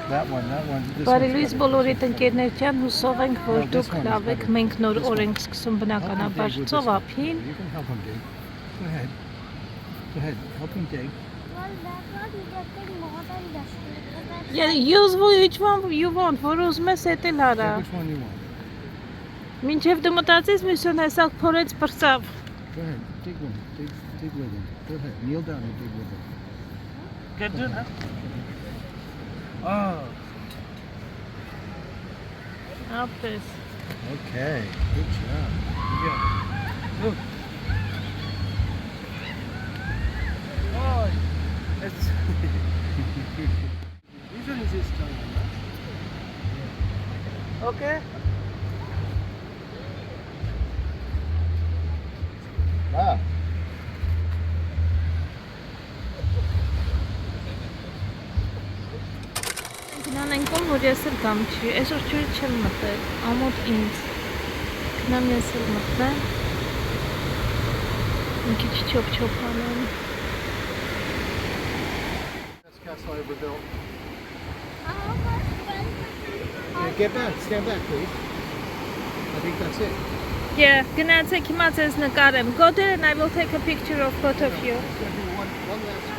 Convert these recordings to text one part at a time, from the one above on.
That one. Բարի լույս բոլորիդ ընկերներ ջան, հուսով ենք, որ դուք լավ եք, մենք նոր օր ենք սկսում բնականաբար ծովափին։ You can help him dig. Go ahead. Go ahead. Help him dig. Well, that's what you get more than this. Yeah, use which one you want, որ ուզում ես էտել արա։ Which one you want? Մինչև դու մտածես, միսյոն հեսակ փորեց բրծավ։ Go ahead. Dig with him. Dig with him. Go ahead. Kneel down and dig with him. Get done, huh? Oh. Ապես։ Okay. Good job. Yeah. Look. Oh, it's. These are easy stuff. Okay. Ah. Գնան այնքան, որ ես էլ կամ չի, այսօր ջուրը չեմ մտել, ամոթ ինձ, գնամ ես էլ մտնեմ, մի քիչ չոփ-չոփ անեմ։ That's castle I ever built. How much fun? Get back. Stand back, please. I think that's it. Yeah, գնացեք հիմա ձեզ նկարեմ, go there and I will take a picture of both of you։ It's gonna be one last.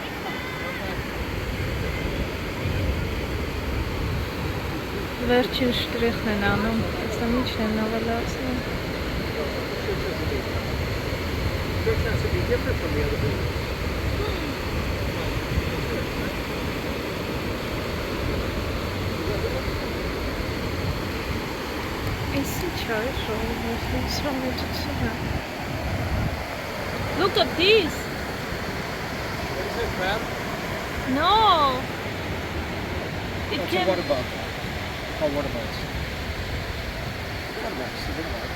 Վերջին շտրիխն են անում, ասա միջն են նավալացնում։ Church has to be different from the other buildings. Էսի չա է շողը, Look at this! What is that, crab? No! It That's a can... water bug. Oh, water bugs. Water bugs. See, they're like-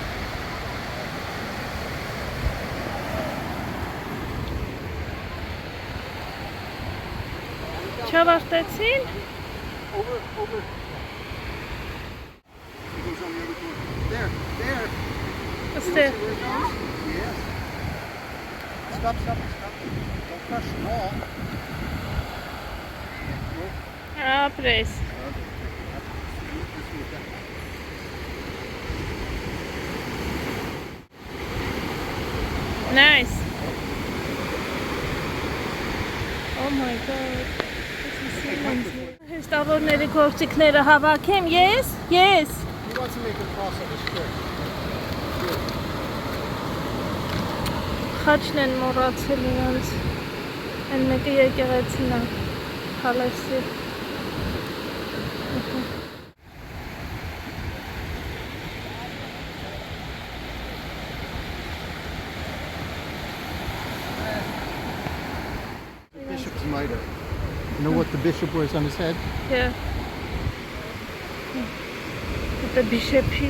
Չավարտեցին? Over. It goes on the other corner. There. Աստեղ, Where it goes? Yes. Stop. Don't crush them all. ապրես։ Nice. Oh my god. Այս տավորների գործիքները հավաքեմ, yes? Yes. He wants to make a cross on his shirt. Խաչն են մոռացել իրանց։ Այն մեկը եկեղեցին է, Փալեսի։ The bishop's mitre. You know what the bishop wears on his head? Yeah. Դա բիշեփի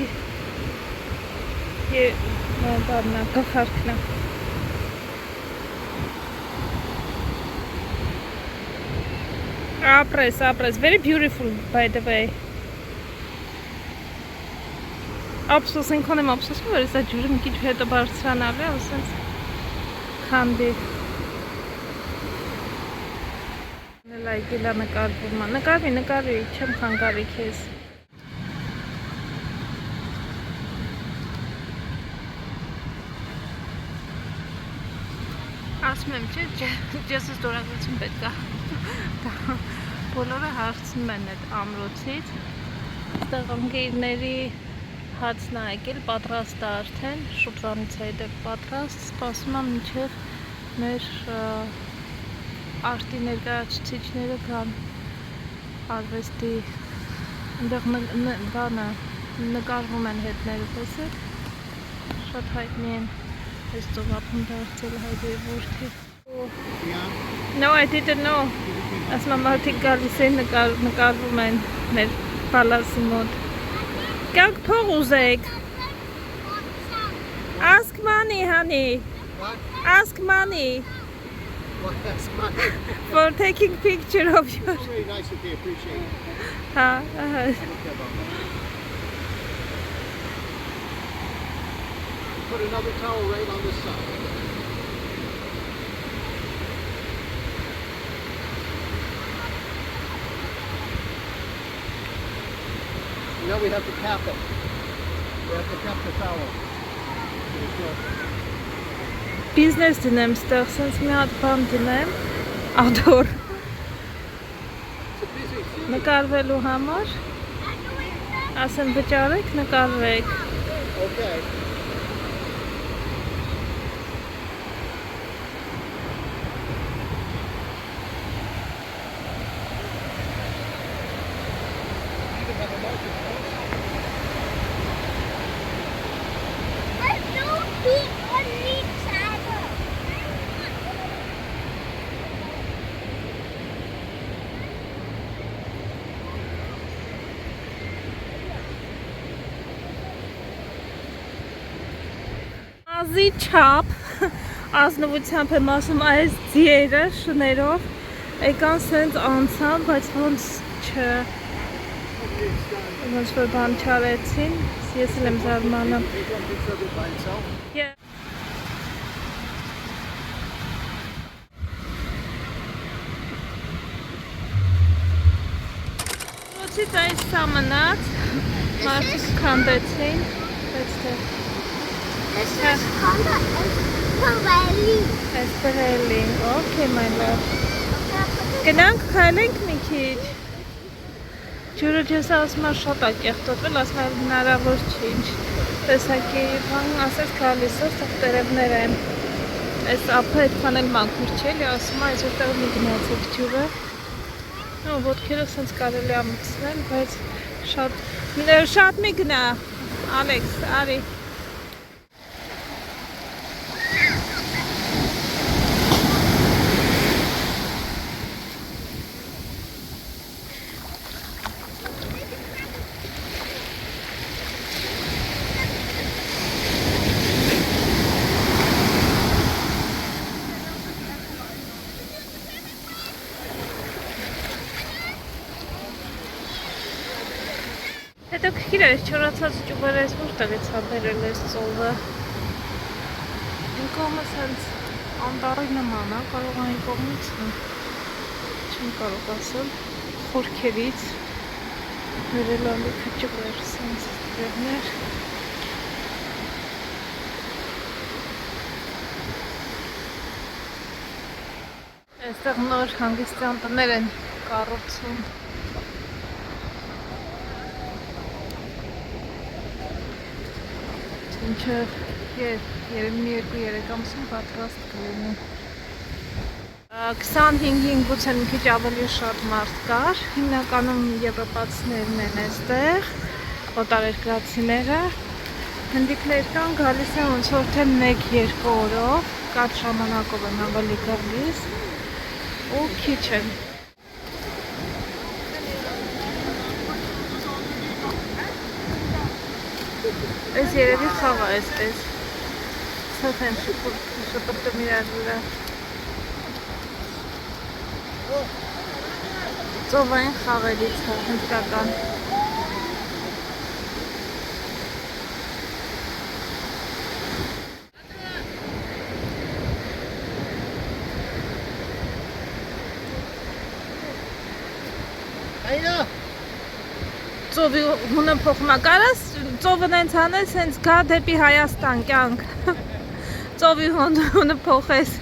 բանա, գլխարկն է։ Ապրես, very beautiful by the way։ Ափսոս ինքան եմ ափսոսում, որ սա ջուրը մի քիչ հետո բարձրանալ է, ասես քանդի։ Լայքիլա նկարվում է, նկարի, չեմ խանգարի քեզ։ Ասում եմ, չէ, ես ստորագրություն պետք է։ Բոլորը հարցնում են այդ ամրոցից։ Այստեղ ընկերների հացն է եկել, պատրաստ է արդեն, շուտվանից է հետև պատրաստ, սպասում եմ մինչև մեր արտի ներկայացուցիչները կան արվեստի, այնտեղ բանը նկարվում են հետները, տեսեք, շատ հայտնի են այս ծովափում դարձել հայդի որդի։ No, I didn't know. Ասում եմ մարդիկ գալիս են նկարվում են մեր պալասի մոտ։ Կյանք փող ուզեք։ Ask money, honey. What? Ask money Well, that's money. for taking picture of you. It's very nice that they appreciate it. Put another towel right on this side. Now we have to cap it. We have to cap the tower. Բիզնես դնեմ ստեղ, սենց մի հատ բան դնեմ, ադոր, It's a busy season. նկարվելու համար, ասեմ վճարեք, նկարվեք, Okay. I don't see only shadow. Ազի չապ, ազնվությամբ եմ ասում այս ձիերը շներով, եկան սենց անցան, բայց ոնց որ բան չարեցին, ես էլ եմ զարմանում։ He got picture of it by himself. Yeah. Ռոցից այս սամնած, մարդիկ կանդեցին, բայց թե This is Honda Pirelli. այս բրելի, okay my love։ Գնանք քայլենք մի քիչ։ Ջուրը ջես ասում է շատ է կեղտոտվել, ասում է հնարավոր չի, ինչ տեսակի բան ասես գալիս է, տերևներ են։ Այս ափը այդքան էլ մաքուր չի, էլի ասում է այս որտեղ մի գնացեք ջուրը։ Ու ոտքերը սենց կարելի է մտցնել, բայց շատ մի գնա, Ալեքս, արի։ Հետո քիչ էր չորացած ճուղերը ես որտեղից հավերել ես ծովը։ Այն կողմը սենց անտառի նման է, կարող այն կողմից չեմ կարող ասել, խորքերից վերել ալիքը ճուղեր սենց դերներ։ Այստեղ նոր հանգստյան տներ են կառուցում։ Ինչև երևի 2-3 ամսում պատրաստ կլինի։ 25-ին գուցե մի քիչ ավելի շատ մարդ կար, հիմնականում եվրոպացիներն են այստեղ, օտարերկրացիները, հնդիկներ կան, գալիս են ոնց որ թե 1-2 օրով, կարճ ժամանակով են ավելի գալիս ու քիչ են։ Այս երևի խաղ է այսպես, սետ են շպրտում իրար վրա։ Ծովային խաղերից է, հնդկական։ Ayda! Ծովի հունը փոխում է, կարաս ծովն ենց անես, հենց գա դեպի Հայաստան կյանք, ծովի հունը փոխես,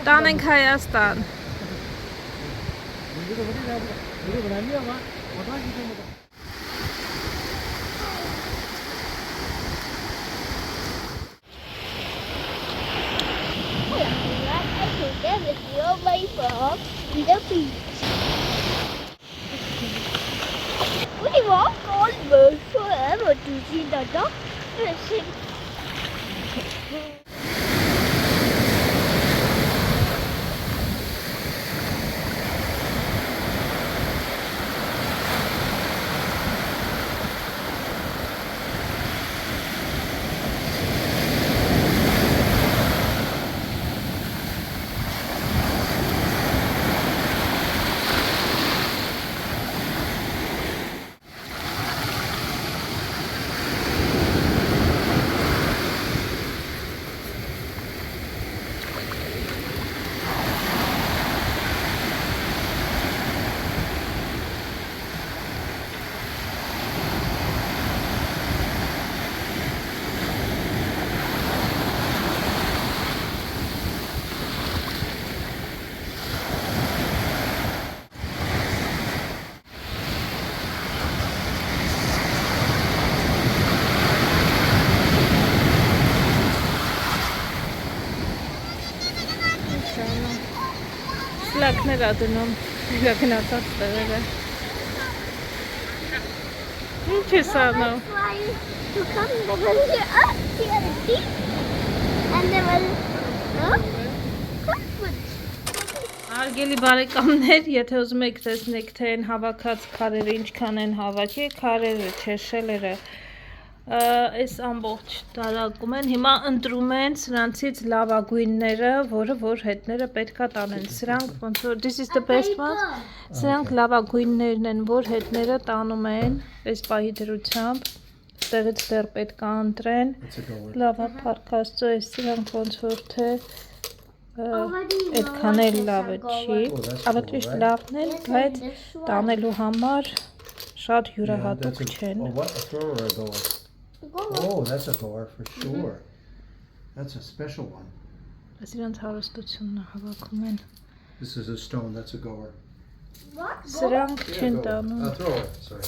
տանենք Հայաստան։ I took a video of my frog in the beach. We walk all birds forever to see the dog fishing. տեղեր ա դնում իր գնացած տեղերը։ Ինչ ես անում։ To come, they will hear us here deep, and they will, Արգելի բարեկամներ, եթե ուզում եք տեսնեք թե են հավաքած քարերը ինչքան են հավաքի, քարերը, չէ, շելերը, այս ամբողջ տարակում են, հիմա ընտրում են սրանցից լավագույնները, որ հետները պետքա տանեն, սրանք ոնց որ, this is the best one, սրանք լավագույններն են, որ հետները տանում են, այս պահի դրությամբ, ստեղից դեռ պետք է ընտրեն, լավա փառքաստո այս սրանք ոնց որ թե այդքան էլ լավը չի, ավելի ճիշտ լավն են, բայց տանելու համար շատ յուրահատուկ չեն։ Oh, that's a goer for sure. That's a special one. Սրանց հարստությունն է հավաքում են։ This is a stone, that's a goer. Սրանք չեն տանում։ A thrower, sorry.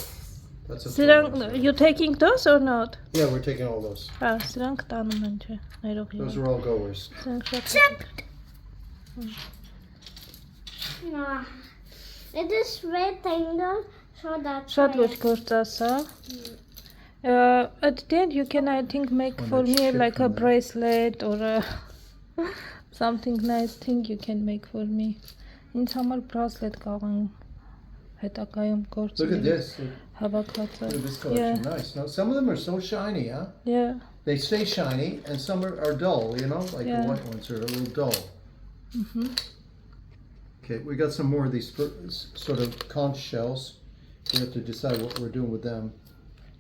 That's a Սրանք, thrower. you taking those or not? Yeah, we're taking all those. Հա, սրանք տանում են, չէ, ներող Those եղան։ are all goers. Սրանք շատ It is rectangle, so that's Շատ ոչ գործաս է։ At the end you can I think make for me like a bracelet or a something nice thing you can make for me. Ինձ համար bracelet կարող եմ հետագայում Look at գործել this. հավաքածը։ Look at this collection. Nice. No, some of them are so shiny, huh? Yeah. They stay shiny, and some are dull, you know? Like Yeah. the white ones are a little dull. Okay, we got some more of these sort of conch shells. We have to decide what we're doing with them.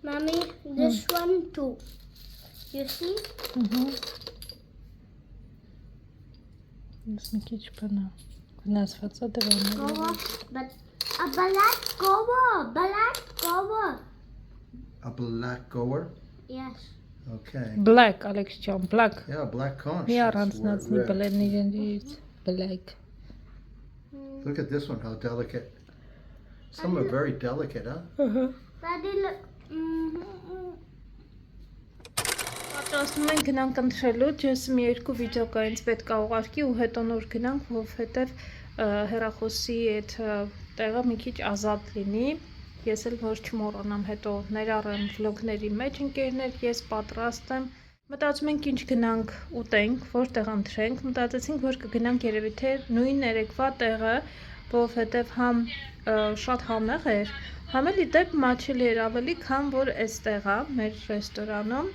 Mommy, this one too. You see? Ես մի քիչ բանա։ Վնասված է դրանով։ Goa, but a black goa, black goa. A black goer. Yes. Okay. Black, Alex John, black։ Yeah, black conch. Մի That's առանձնացնի red. բլեն իրենից black։ Look at this one, how delicate. Some are very delicate, huh? Daddy, look. Պատրաստում ենք գնանք ընտրելու, ես մի երկու վիդեո կա ինձ պետք է ուղարկի ու հետո նոր գնանք, որովհետև հեռախոսի այդ տեղը մի քիչ ազատ լինի, ես էլ որ չմոռանամ հետո ներառեմ վլոգների մեջ ընկերներ, ես պատրաստ եմ, մտածում ենք ինչ գնանք ուտենք, որտեղ ընտրենք, մտածեցինք որ կգնանք երևի թե նույն երեկվա տեղը, որովհետև համ շատ համեղ էր, համ էլ իդեպ մաչելի էր ավելի, քան որ այստեղ է մեր ռեստորանում,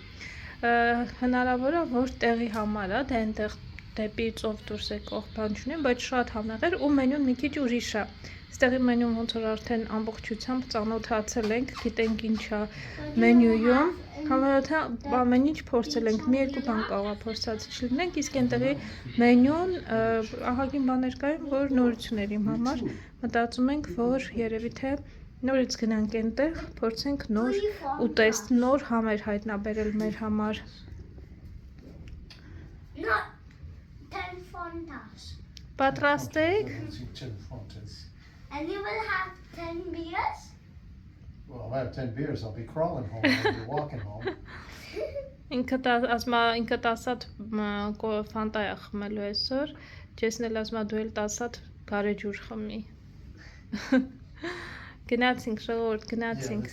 հնարավոր է որ տեղի համար է, դե այնտեղ դեպի ծով դուրս եկող բան չունեմ, բայց շատ համեղ էր ու մենյուն մի քիչ ուրիշ է։ Այստեղի մենյուն ոնց որ արդեն ամբողջությամբ ծանոթացել ենք, գիտենք ինչ է մենյուում, համարյա ամեն ինչ փորձել ենք, մի երկու բան կարող է փորձածիչ լինենք, իսկ այնտեղի մենյուն ահագին բաներ կային, որ նորություն էր իմ համար, մտածում ենք, որ երևի թե նորից գնանք այնտեղ, փորձենք նոր ուտեստ, նոր համեր հայտնաբերել մեր համար։ Not 10 fontas. Պատրաստ եք։ And you will have 10 beers? Well, I'll have 10 beers. I'll be crawling home. I'll be walking home. Ինքը տասատ ֆանտա է խմելու այսօր, ջեսն էլ ասում է դու էլ տասատ գարեջուր խմի։ Գնացինք, ժողովուրդ, գնացինք։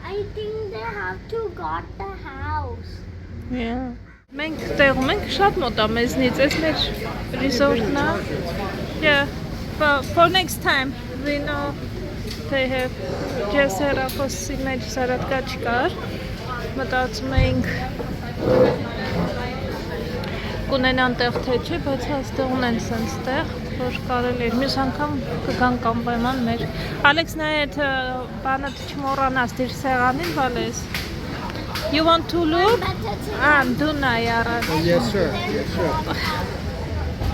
I think they have to got the house. Yeah. Մենք տեղում ենք շատ մոտ է մեզնից, այս մեր resort-ն է։ Yeah. For next time, we know they have just հեռախոսի մեջ սարատկա չկար, մտածում էինք կունենան տեղ թե չէ, բայց հաստեղ ունեն սենց տեղ, որ կարել էր, մյուս անգամ կգանք անպայման մեր։ Ալեքս նայ այդ բանը չմոռանաս դիր սեղանին վալես։ You want to look? Do նայ առաջ։ Yes, sir. Yes, sir.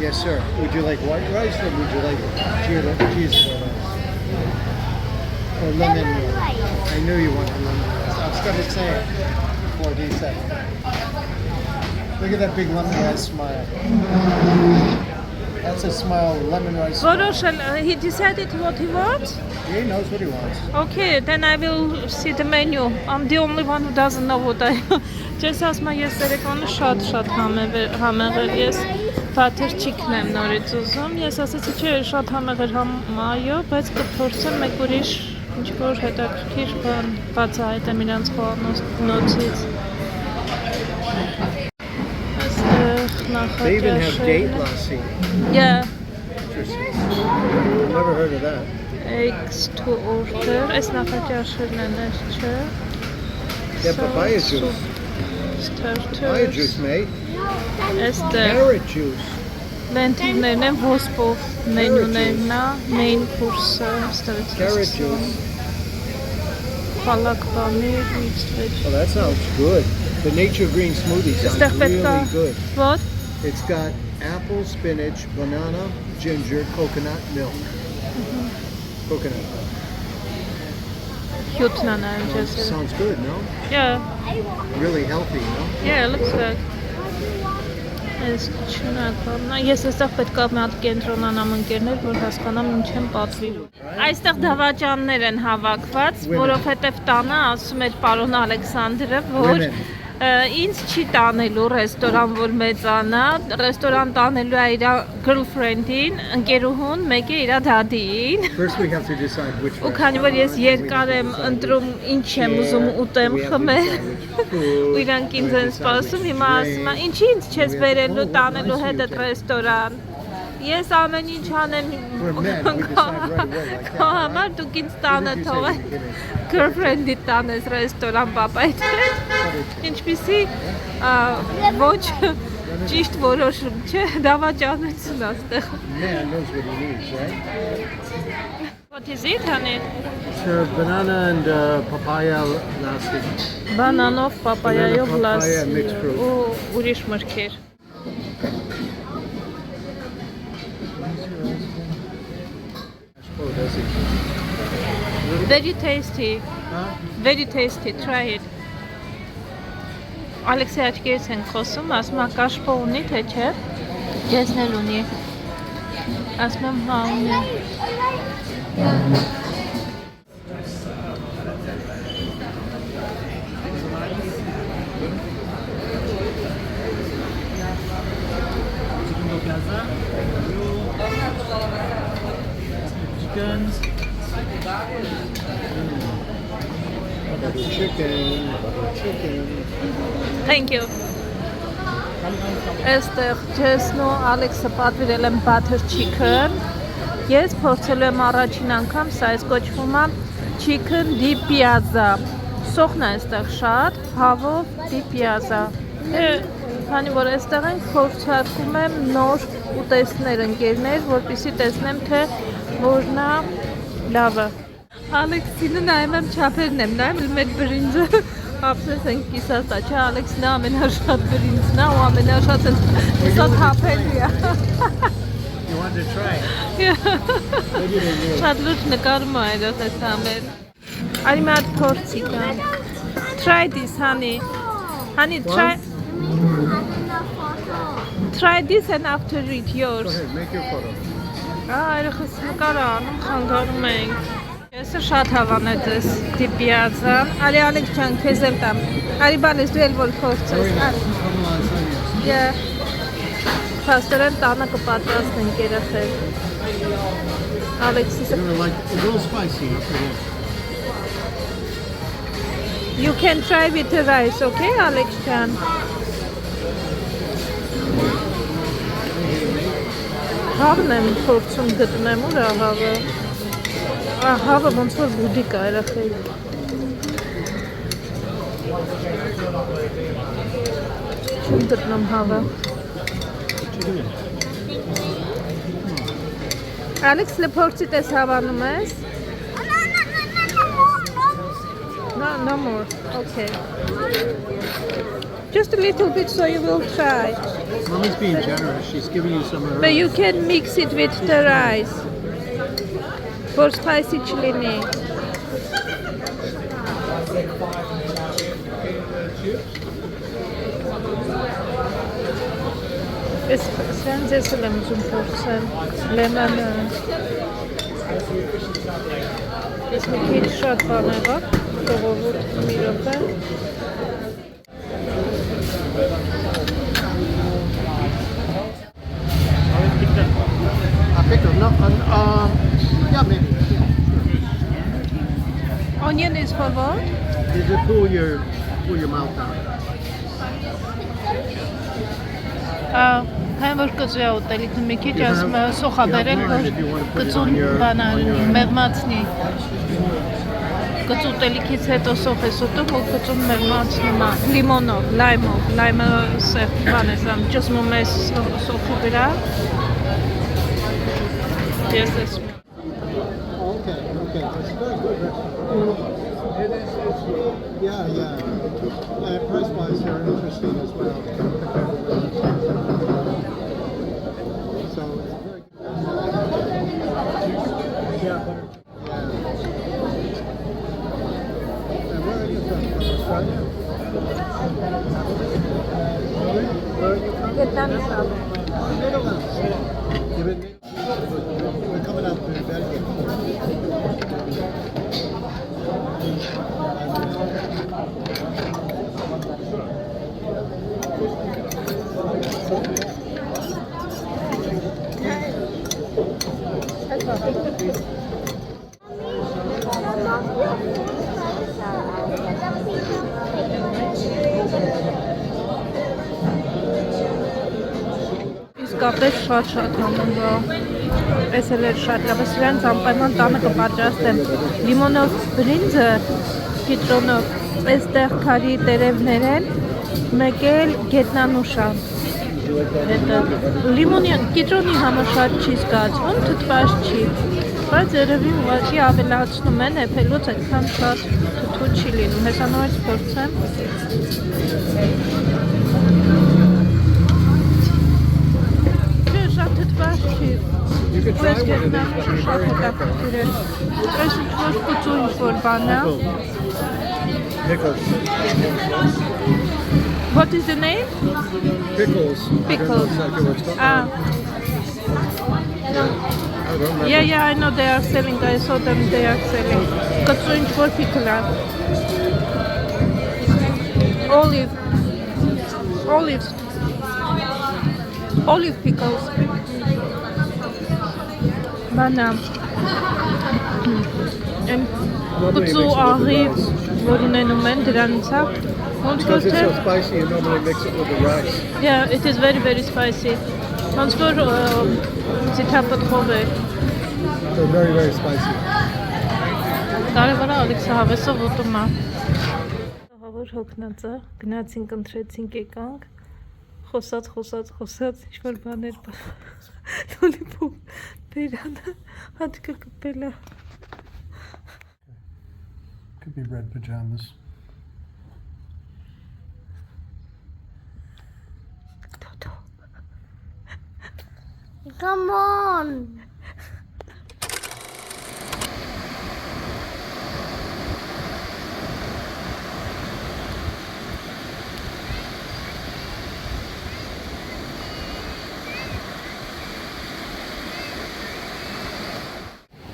Yes, sir. Would you like white rice or would you like cheese rice? Or lemon rice? I knew you wanted lemon rice. I was going to say it before he said it. Look at that big lemon rice smile. That's a smile, lemon rice smile. He decided what he wants? He knows what he wants. Okay, then I will see the menu. I'm the only one who doesn't know what I... Just ասում եմ ես երեկոանը շատ համեղ էր ես Butter chicken եմ նորից ուզում։ Ես ասացի չէ, շատ համեղր համայո, բայց կփորձեմ մեկ ուրիշ ինչ-որ հետաքրքիր բան բացահայտեմ իրանց խոհանոցից։ They even have date lassi. Yeah. Interesting. Never heard of that. Eggs to order. Այս նախաճաշերն են, չէ։ Yeah, papaya juice. Starters. Papaya juice, mate. Այստեղ Carrot juice. լենտիվներն են ոսպով մենյուներն է, main course-ը, Carrot juice. Palak paneer, mixed veg. Oh, that sounds good. The nature green smoothie sounds Այստեղ պետք է really good. What? It's got apple, spinach, banana, ginger, coconut milk. Coconut milk. Հյութն է նայում ջես։ Sounds good, no? Yeah, Really healthy, no? yeah, looks good. Այս չնակամն է։ Ես այստեղ պետք է մի հատ կենտրոնանամ ընկերներ, որ հասկանամ ինչ եմ պատվիրում։ Այստեղ դավաճաններ են հավաքված, որովհետև տանը ասում էր պարոն Ալեքսանդրը, որ Women. ինձ չի տանելու ռեստորան, որ մեծանա, ռեստորան տանելու է իր girlfriend-ին, ընկերուհուն, մեկը իր դադիին։ First we have to decide which Ու քանի որ ես երկար եմ ընտրում ինչ եմ ուզում ուտեմ խմել, ու իրանք ինձ են սպասում, հիմա ասում են, ինչի ինձ չես բերելու տանելու հետդ ռեստորան։ Ես ամեն ինչ անեմ քո համար, դուք ինձ տանը թողեք, girlfriend-ի տանես ռեստորան պապայդ հետ, ինչպիսի ոչ ճիշտ որոշում չէ, դավաճանություն աստեղ։ man knows what he needs, right? What is it, honey? It's banana and papaya lassi. Բանանով, պապայայով Banana, papaya, լասի mixed fruit. ու ուրիշ մրգեր։ Oh, does he? Very tasty, Huh? very tasty, try it։ Ալեքսի աչքերից են խոսում, ասում է կաշպո ունի, թե չէ։ Ջեսն էլ ունի։ Ասում եմ հա ունի։ Chickens. Butter chicken. Thank you։ Այստեղ Ջեսն ու Ալեքսը պատվիրել են butter chicken։ Ես փորձելու եմ առաջին անգամ, սա այս կոչվում է chicken di piazza։ Սոխն է այստեղ շատ, հավով di piazza։ Քանի որ այստեղ ենք, փորձարկում եմ նոր ուտեստներ ընկերներ, որպեսզի տեսնեմ, թե որն է լավը։ Ալեքսինը նայում եմ չափերն եմ, նայում մեր բրինձը ապսես ենք կիսած է, չէ, Ալեքսինը ամենաշատ բրինձն է ու ամենաշատ կիսած հապելի է։ You want to try? Շատ լուրջ նկարում է այդով այս համեր։ Արի մի հատ փորձի կան։ Try this, honey. Honey, try this and after it Go yours. ahead, make your photo. Այրխս նկար անում, խանգարում ենք։ Ես շատ հավանեց ես դիպիացա։ Արի Ալեքս ջան, քեզ էլ տամ։ Արի բանես դու էլ որ փորձես։ Yeah. Փաստորեն տանը կպատրաստենք երեխեք։ Ալեքսիսը You're gonna like a little spicy for you. You can try with the rice, okay, Alex ջան։ Հավն եմ փորձում գտնեմ, ուր է հավը։ Հավը ոնց որ բուդիկ է երեխեք։ Չեմ գտնում հավը։ Ալեքս լփորձի տես հավանում ես։ No more. Okay. Just a little bit so you will try. Mommy's being generous. She's giving you some of her. But you can mix it with the rice. For spicy chili. Սրանց ես էլ եմ ուզում փորձել, լեմանը, ես մի քիչ շատ բան եղավ, ժողովուրդ մի րոպե, Yeah, maybe. Onion is for what? You just pull your mouth out. Հեն որ կծու է ուտելիքը մի քիչ ասում է սոխա բերել որ կծուն բանալ մեղմացնի կծու ուտելիքից հետո սոխ ես ուտում որ կծուն մեղմացնում է լիմոնով, լայմը սև բան ես ամ ճսմում ես սոխի վրա ես ես Okay. That's very good. Yeah. Price-wise, they're interesting as well. So it's very good. Yeah. And where are you from? From Australia? Where are you from? Vietnam Netherlands. We're coming out to Belgium. Իսկապես շատ համոն բա Ես էլ էր շատ լավ ես իրենց անպայման տանը կպատրաստեմ լիմոնով բրինձը կիտրոնով այստեղ քարի տերևներ են մեկ էլ գետնանուշա լիմոնի կիտրոնի համը շատ չի զգացվում թթված չի բայց երևի ուղղակի ավելացնում են էփելուց այդքան շատ թթու չի լինում հեսա նորից փորձեմ շատ թթված չի You can try one of these, but be very careful. Այս ինչ-որ կուծու ինչ-որ բան է Pickles. What is the name? Pickles. I don't know Pickles. exactly what it's called. Ah, I don't remember. yeah, I know they are selling. I saw them, they are selling. Կուծու ինչ-որ pickle է Olive pickles Բանա Կուծու աղիվ որ ունենում են դրանից է Ոնց Because it's որ so spicy, you normally mix it with the rice. Yeah, it is very, very spicy Ոնց որ ձիթապտղով է So very, very spicy. Կարևորը Ալեքսը հավեսով ուտում է Հավոր հոգնած է Գնացինք, ընտրեցինք, եկանք Խոսած ինչ-որ բաներ լոլիպոպ բերանը հատկը կպել է Could be red pajamas. Come on.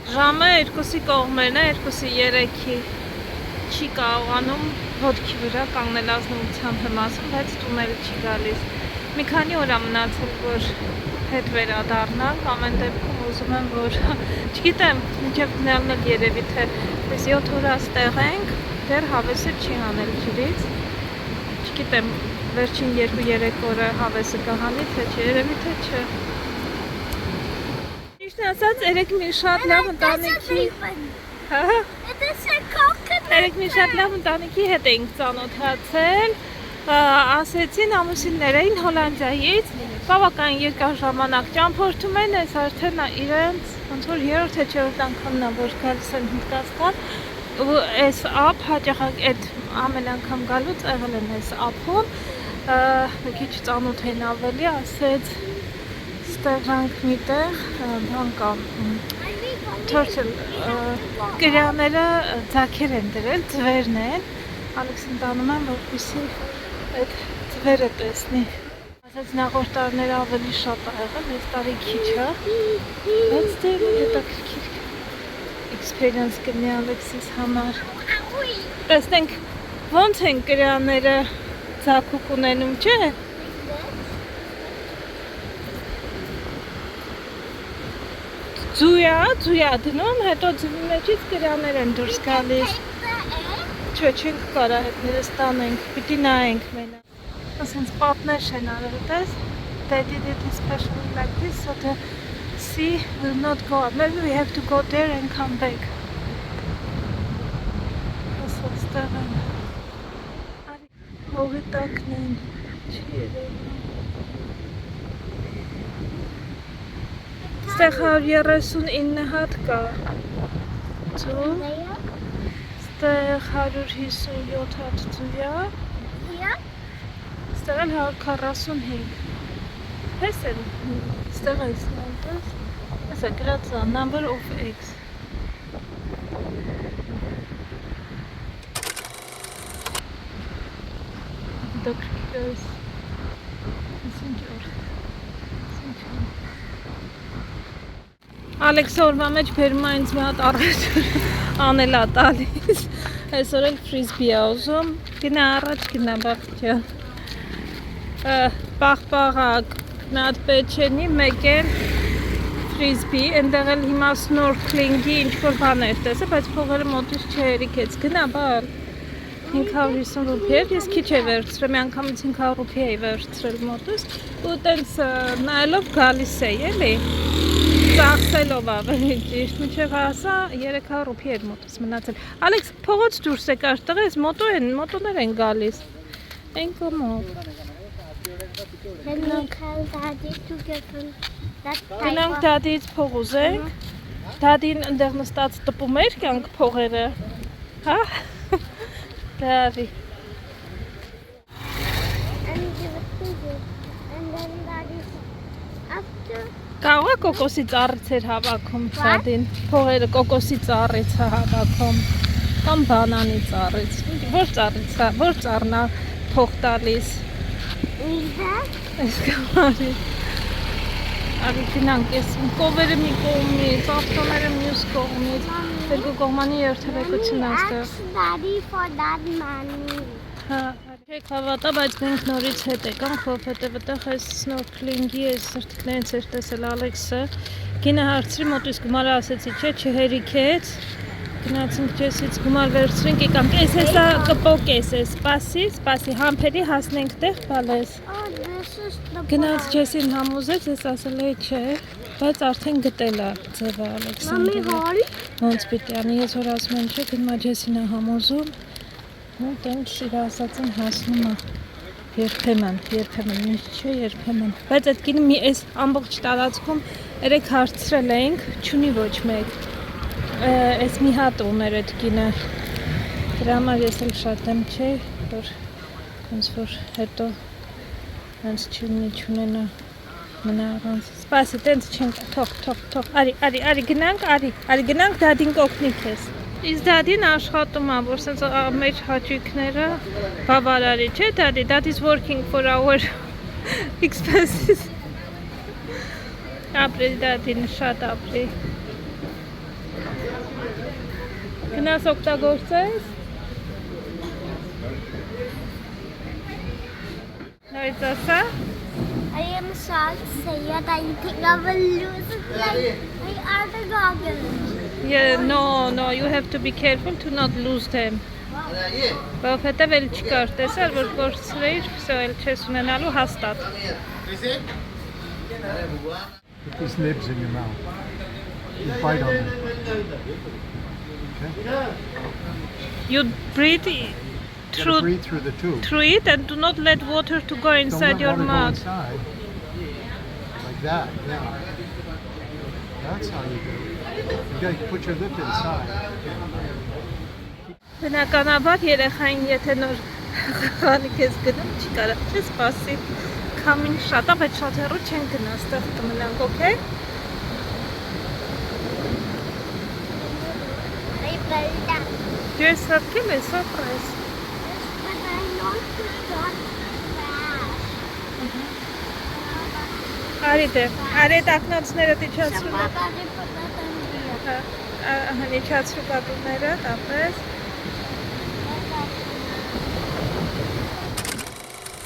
Ժամը 2-ի կողմերն է, 2-ի 3-ի չի կարողանում ոտքի վրա կանգնել ազնվությամբ եմ ասում, բայց տուները չի գալիս։ Մի քանի օր է մնացել, որ հետ վերադառնանք, ամեն դեպքում ուզում եմ, որ չգիտեմ, մինչև գնալն էլ երևի թե 7 օր այստեղ ենք, դեռ հավեսը չի հանել ջրից։ Չգիտեմ, վերջին 2-3 օրը հավեսը կհանի, թե չէ, երևի թե չէ։ Ասած երեք մի շատ լավ ընտանիքի երեք մի շատ լավ ընտանիքի հետ էինք ծանոթացել ասեցին ամուսիններ էին Հոլանդիայից բավական երկար ժամանակ ճամփորդում են այս արդեն իրենց ոնց որ 3-րդ թե 4-րդ անգամն է որ գալիս են Հնդկաստան ու այս app հաճախակ այդ ամեն անգամ գալուց եղել են այս app-ում մի քիչ ծանոթ են ավելի ասեց Ստեղանք միտեղ բան կա Turtle կրյաները ձակեր են դրել, ձվերն են Ալեքսին տանում եմ, որպեսզի այդ ձվերը տեսնի Ասած նախորդ տարիները ավելի շատ ա եղել, այս տարի քիչ է բայց դե հետաքրքիր experience կլինի Ալեքսիս համար Տեսնենք ոնց են կրյաները ձակուկ ունենում, չէ? Ձույա դնում, հետո ձվի մեջից կրաներ են դուրս գալիս։ Չէ, չենք կարա հետները ստանենք, պիտի նայենք մենակ։ Ասենց պատներ շեն արել, տես, they did it especially like this, so the sea will not go up. Maybe we have to go there and come back. Ասած տեղ են։ Հողի տակն են, չի երևում։ Ստեղ 139 հատ կա։ Ձու։ Ստեղ 157 հատ ձույա։ Ստեղ էլ 145։ Պես են, ստեղ է ստանտես։ Եսա գրածա, number of eggs։ Դոքրիկս։ Ալեքս օրվա մեջ բերում է ինձ մի հատ առայժմ անելա տալիս։ Այսօր էլ ֆրիզբի է ուզում։ Գնա առաջ, գնա բաղջան։ Պաղպաղակ, նատ պեչենի, մեկ էլ ֆրիզբի, ընդեղ էլ հիմա սնորքլինգի ինչ-որ բաներ տեսը, բայց փողերը մոտից չհերիքեց։ Գնա բալ, 550 ռուպի էր, ես քիչ է վերցրել, մի անգամից 500 ռուպի էի վերցրել մոտից, ու տենց նայելով գալիս է, էլի։ Ծախսելով ավելի ճիշտ, մինչև հասա 300 ռուպի էր մոտից մնացել։ Ալեքս, փողոց դուրս եք այստեղ, այս մոտոներ են գալիս։ Են կոմով։ Գնանք դադից փող ուզենք։ Դադին ընդեղ նստած տպում էր կյանք փողերը։ Հա։ Դավի։ Կարող է կոկոսի ծառից էր հավաքում դադին, փողերը կոկոսի ծառից է հավաքում, կամ բանանի ծառից, որ ծառն է փող տալիս։ Այս կամարի։ Արի գնանք, ես կովերը մի կողմից, ավտոները մյուս կողմից, երկու կողմանի երթևեկություն այստեղ։ Հա, չեք հավատա, բայց մենք նորից հետ եկանք, որովհետև այդտեղ այս սնորքլինգի այս սրտիկներից էր տեսել Ալեքսը։ Գինը հարցրի մոտից գումարը ասեցի, չէ, չհերիքեց։ Գնացինք Ջեսից գումար վերցրինք, եկանք, էս հեսա կպոկ ես, սպասի, համբերի հասնենք տեղ բալես։ Գնաց Ջեսին համոզեց, ես ասել էի չէ, բայց արդեն գտել է ձևը Ալեքսանդրը։ Ոնց պիտի անի, ես որ ասում եմ չէ, գնմա Ջեսին է համոզում։ Ու տենց իրա ասածին հասնում է երբեմն, միշտ չէ երբեմն։ Բայց այդ կինը մի այս ամբողջ տարածքում երեք հարցրել էինք, չունի ոչ մեկ։ Այս մի հատ ուներ այդ կինը։ Դրա համար ես էլ շատ եմ չէ, որ ոնց որ հետո ոնց չունենա մնա առանց։ Սպասի, տենց չենք, թող, արի գնանք, դադին կօգնի քեզ։ Իսկ դադին աշխատում է, որ սենց մեր հաճույքները բավարարի, չէ դադի, that is working for our expenses։ Ապրի դադին, շատ ապրի։ Գնաս օգտագործես։ Նույնց ասա։ I am sad to say that I think I will lose it like other goggles. Yeah, no, you have to be careful to not lose them. Որովհետև էլ չկար, տեսար, որ կորցրեիր, վсё, էլ չես ունենալու հաստատ։ Put these nibs in your mouth. You bite on them. Okay? You breathe You gotta through breathe through the tube. it and do not let water to go inside your Don't let water mouth. go inside. Like that, yeah. That's how you do it. You gotta put your lip inside. Բնականաբար երեխային եթե նոր խաղալիք ես գնում, չի կարա, չի սպասի, քամին շատ է, բայց շատ հեռու չեն գնա, ստեղ կմնանք, okay? I fell down. Դու ես սրտքել ես, surprise։ But I want to start fast. Արի դե, արի տակնոցները դիչացրու, Somebody put that on here. իջացրու պատուները, տապես։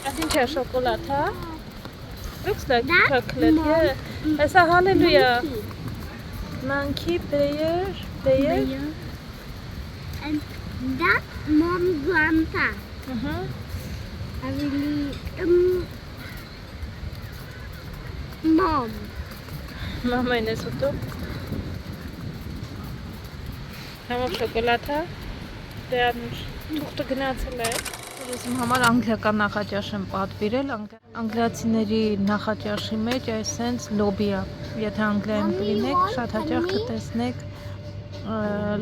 Այս ինչ է շոկոլադ, հա? Looks like chocolate, yeah. Հեսա հալելույա։ Monkey, bear. And that mom grandpa. I really mom. Mama ինես ուտում։ Համով շոկոլադա։ Դե անուշ թուղթը գնացել է։ Ես իմ համար անգլիական նախաճաշ եմ պատվիրել, անգլիացիների նախաճաշի մեջ այսենց լոբիա։ Եթե անգլիայում կլինեք, շատ հաճախ կտեսնեք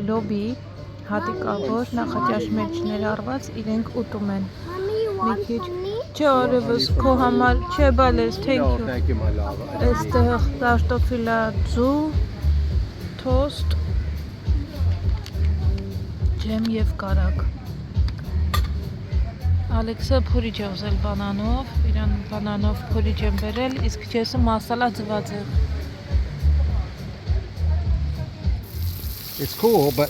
լոբի հատիկավոր նախաճաշ մեջ ներառված իրենք ուտում են։ Mommy, you want honey? Չէ, արևս քո համար, չէ, բալես, thank you։ Thank you, my love. Այստեղ կարտոֆիլա ձու, թոստ, ջեմ եւ կարակ։ Ալեքսը փորիչ է ուզել բանանով, իրան բանանով փորիչ եմ բերել, իսկ չեսը մասալա ձված է։ It's cool, but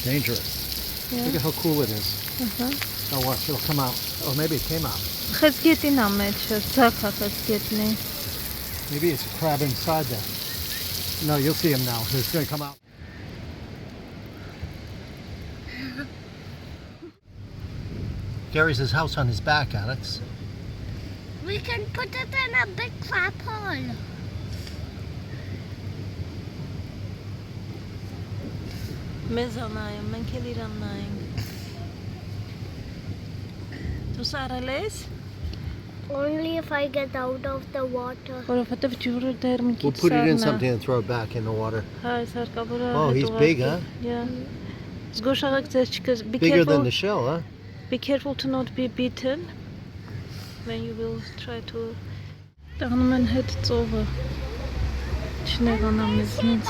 dangerous. Yeah. Look at how cool it is. Oh, watch, it'll come out. Oh, maybe it came out. Խեցգետին ա մեջը, ձակա խեցգետնի։ Maybe it's a crab inside there. No, you'll see him now. It's going to come out. Gary's his house on his back, Alex. We can put it in a big crab hole. Մեզ անայում, մենք էլ իրան նայենք։ Դու սարել ես։ Only if I get out of the water. Որովհետև ջուրը դեռ մի We'll քիչ put it in սառն է։ something and throw it back in the water. Հա, այս հարկավոր է։ Oh, he's big, huh? Yeah. Զգուշացեք ձեզ չկս, be Bigger than careful. the shell, huh? Be careful to not be bitten when you will try to տանում են հետ ծովը չնեղանա մեզնից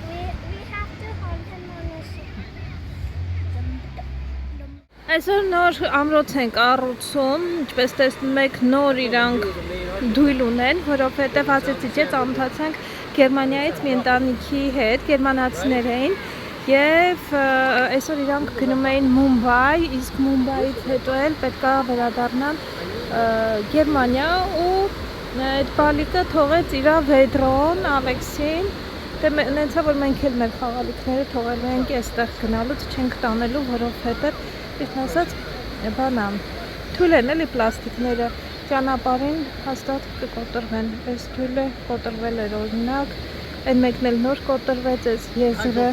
We have to hold him on his Այսօր նոր ամրոց ենք առուցում ինչպես տեսնում եք նոր իրանք դույլ ունեն որովհետև ասեցի չէ ծանոթացանք Գերմանիայից մի ընտանիքի հետ գերմանացիներ էին Եվ այսօր իրանք գնում էին Մումբայ, իսկ Մումբայից հետո էլ պետք է վերադառնան Գերմանիա ու այդ բալիկը թողեց իր Վեդրոն, Ալեքսին Դե նենցա որ մենք էլ մեր խաղալիքները թողելու ենք այստեղ գնալուց չենք տանելու, որովհետև իսկ ասած բանա թույլ են էլի պլաստիկները ճանապարհին հաստատ կկոտրվեն, այս թույլը կոտրվել էր օրինակ Այն մեկն էլ նոր կոտրվեց այս եզրը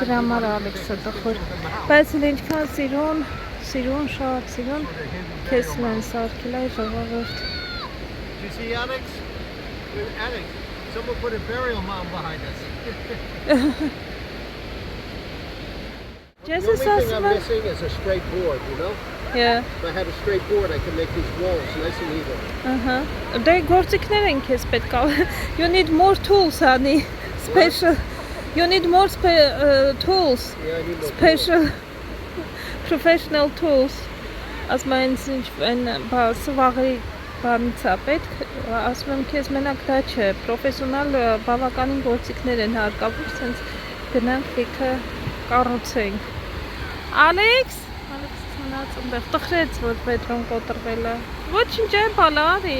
դրա համար Ալեքսը տխուր բայց ինչքան սիրուն շատ սիրուն քեզ մեն սարքել այ ժողովուրդ Did you see Alex? Alex, someone put a burial mound behind us. The only thing I'm missing is a straight board, you know? Yeah. If I had a straight board, I could make these walls nice and even. Դե գործիքներ են քեզ պետք է You need more tools, honey. Special. You need more tools. Yeah, I need more Special professional tools. Ասում են ինչ սվաղի բանից է պետք, ասում եմ քեզ մենակ դա չէ, պրոֆեսիոնալ բավականին գործիքներ են հարկավոր, սենց գնանք լիքը կառուցենք։ Ալեքս մնաց այնտեղ տխրեց, որ Պետրոն կոտրվել է։ Ոչինչ է բալա արի։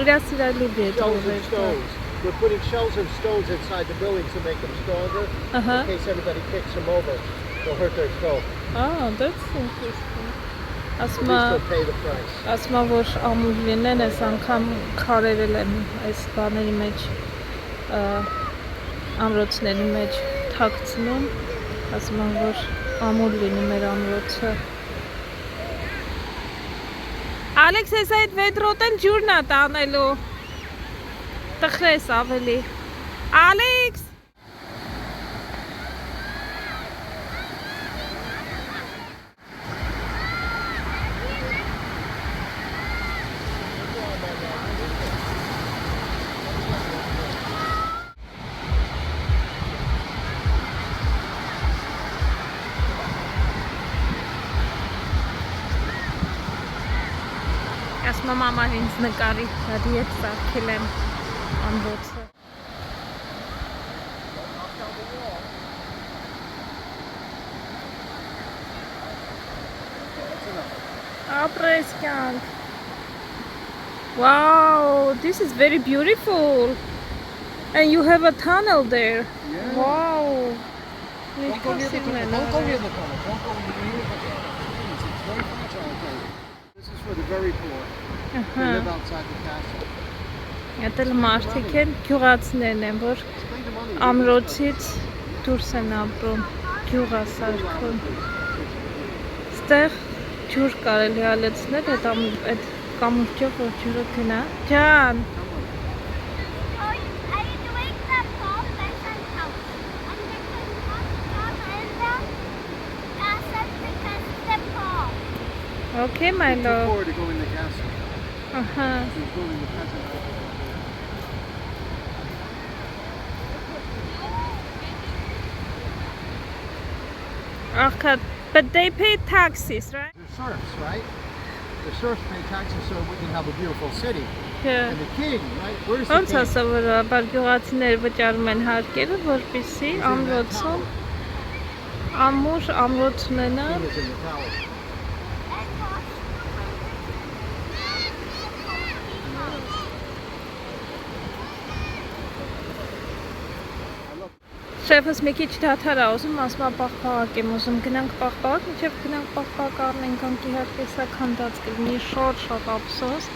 Իրա սիրալի բետ shells and stones. We're putting shells and stones inside the building to make them stronger. In case everybody kicks them over, they'll hurt their toe. Ah, that's interesting. At least they'll pay the price. Ասում որ ամուր լինեն, այս անգամ քարերել են այս բաների մեջ, ամրոցների մեջ թաքցնում, ասում որ ամուր լինի մեր ամրոցը։ Ալեքս, ես այդ վեդրոտեն ջուրն է տանելու։ Տխրես ավելի։ Ալեքս! Ասում եմ մամա ինձ նկարի, հատի հետ սարքել եմ ամբոցը։ Ապրես կյանք։ Wow, this is very beautiful. And you have a tunnel there. Yeah. Wow. Don't go near the tunnel. Don't go near the tunnel. Don't go near the tunnel. Please, it's very fragile. Okay. This is for the very poor. They live outside the castle. Այդել մարդիկ են, գյուղացիներն են, որ Spend the money. ամրոցից դուրս են ապրում, գյուղասարքում։ Ստեղ ջուր կարելի ալեցնել, այդ կամուրջով, որ ջուրը գնա։ Ջան, Are you doing the profession house? And you can come down in the castle because the pole. okay, my Too love. poor to go in the castle. Ահա։ He's building the peasant house. Աղքատ, but they pay taxes, right? They're serfs, right? The serfs pay taxes so we can have a beautiful city. Yeah. And the king, right? Where's the Ոնց king? ասա, որ բարգյուղացիները վճարում են հարկերը, որպեսզի ամրոցում ամուր ամրոց ունենա։ King is in the tower. Շեֆս մի քիչ դադար ա ուզում, ասում ա պաղպաղակ եմ ուզում, գնանք պաղպաղակ, մինչև գնանք պաղպաղակ առնենք, անք իհարկե սա քանդած կլինի շատ ափսոս։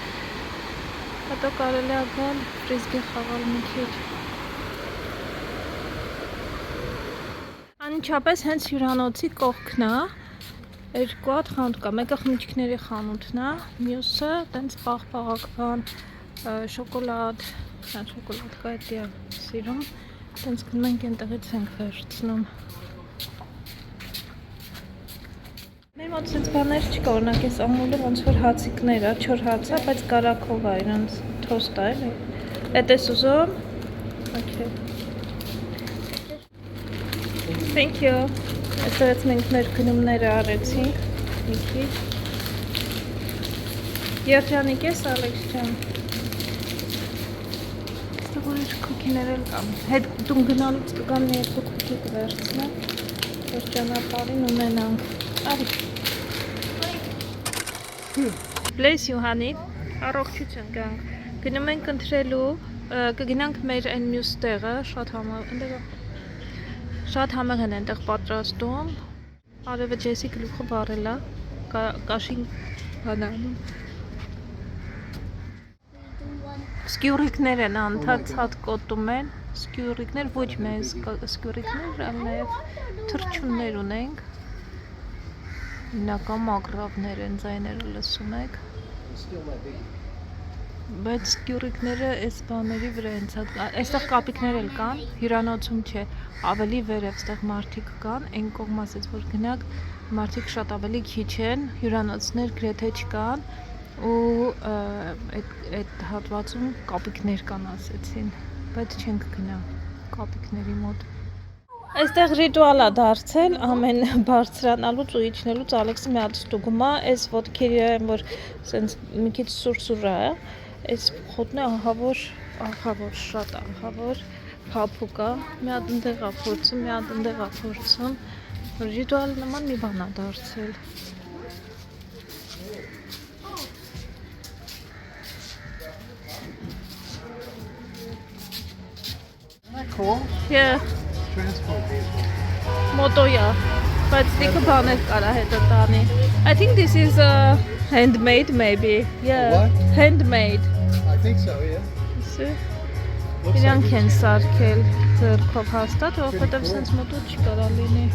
Հետո կարելի ա գալ ֆրիզբի խաղալ մի քիչ։ Անմիջապես հենց հյուրանոցի կողքն ա, երկու հատ խանութ կա, մեկը խմիչքների խանութն ա, մյուսը տենց պաղպաղակ բան, շոկոլադ, շոկոլադ կա էդի ա սիրում։ Տենց գնում ենք ենտեղից ենք վերցնում։ Մեր մոտ սենց բաներ չկա, օրինակ ես ամուլը ոնց որ հացիկներ ա, չոր հաց ա, բայց կարակով ա, իրանց թոստ ա, էլի։ Էդ ես ուզում։ Okay. Thank you. Այսպես մենք մեր գնումները արեցինք, մի քիչ։ Երջանիկ ես, Ալեքս ջան։ Որոշ քոքիներ էլ կան։ Հետ տուն գնալուց կգան մի երկու քոքի կվերցնեմ, որ ճանապարհին ունենանք։ Արի։ Bless you, honey. Առողջություն գանք։ Գնում ենք ընտրելու, կգնանք մեր այն մյուս տեղը, շատ համեղ են այնտեղ պատրաստում։ Արևը ջեսի գլուխը վառել է, կաշին բանանում։ Սկյուրիկներ են անդադ հատ կոտում են, սկյուրիկներ ոչ մեզ սկյուրիկներ, այլ նաև թռչուններ ունենք, հիմնական մակրավներ են, ձայները լսում եք, բայց սկյուրիկները այս բաների վրա են, այստեղ կապիկներ էլ կան, հյուրանոցում չէ, ավելի վերև ստեղ մարդիկ կան, այն կողմասից որ գնակ, մարդիկ շատ ավելի քիչ են, հյուրանոցներ գրեթե չկան, ու այդ հատվածում կապիկներ կան ասեցին, բայց չենք գնա կապիկների մոտ։ Այստեղ ռիտուալ ա դարձել, ամեն բարձրանալուց ու իջնելուց Ալեքսը մի հատ ստուգում ա, այս ոտքերի են, որ սենց մի քիչ սուրսուր ա, այս խոտն է ահավոր, շատ ահավոր, փափուկ ա, մի հատ ընդեղ ա փորձում, մի հատ ընդեղ ա փորձում, ռիտուալ նման մի բան ա դարձել։ Cool. Yeah, Transport vehicle. մոտոյա, բայց դիքը բաներ կարա հետը տանի։ I think this is handmade maybe. Yeah, What? handmade. I think so, yeah. See? Looks Իրանք like են it's- սարքել ձեռքով հաստատ, որովհետև cool. սենց մոտոց չկարա լինի։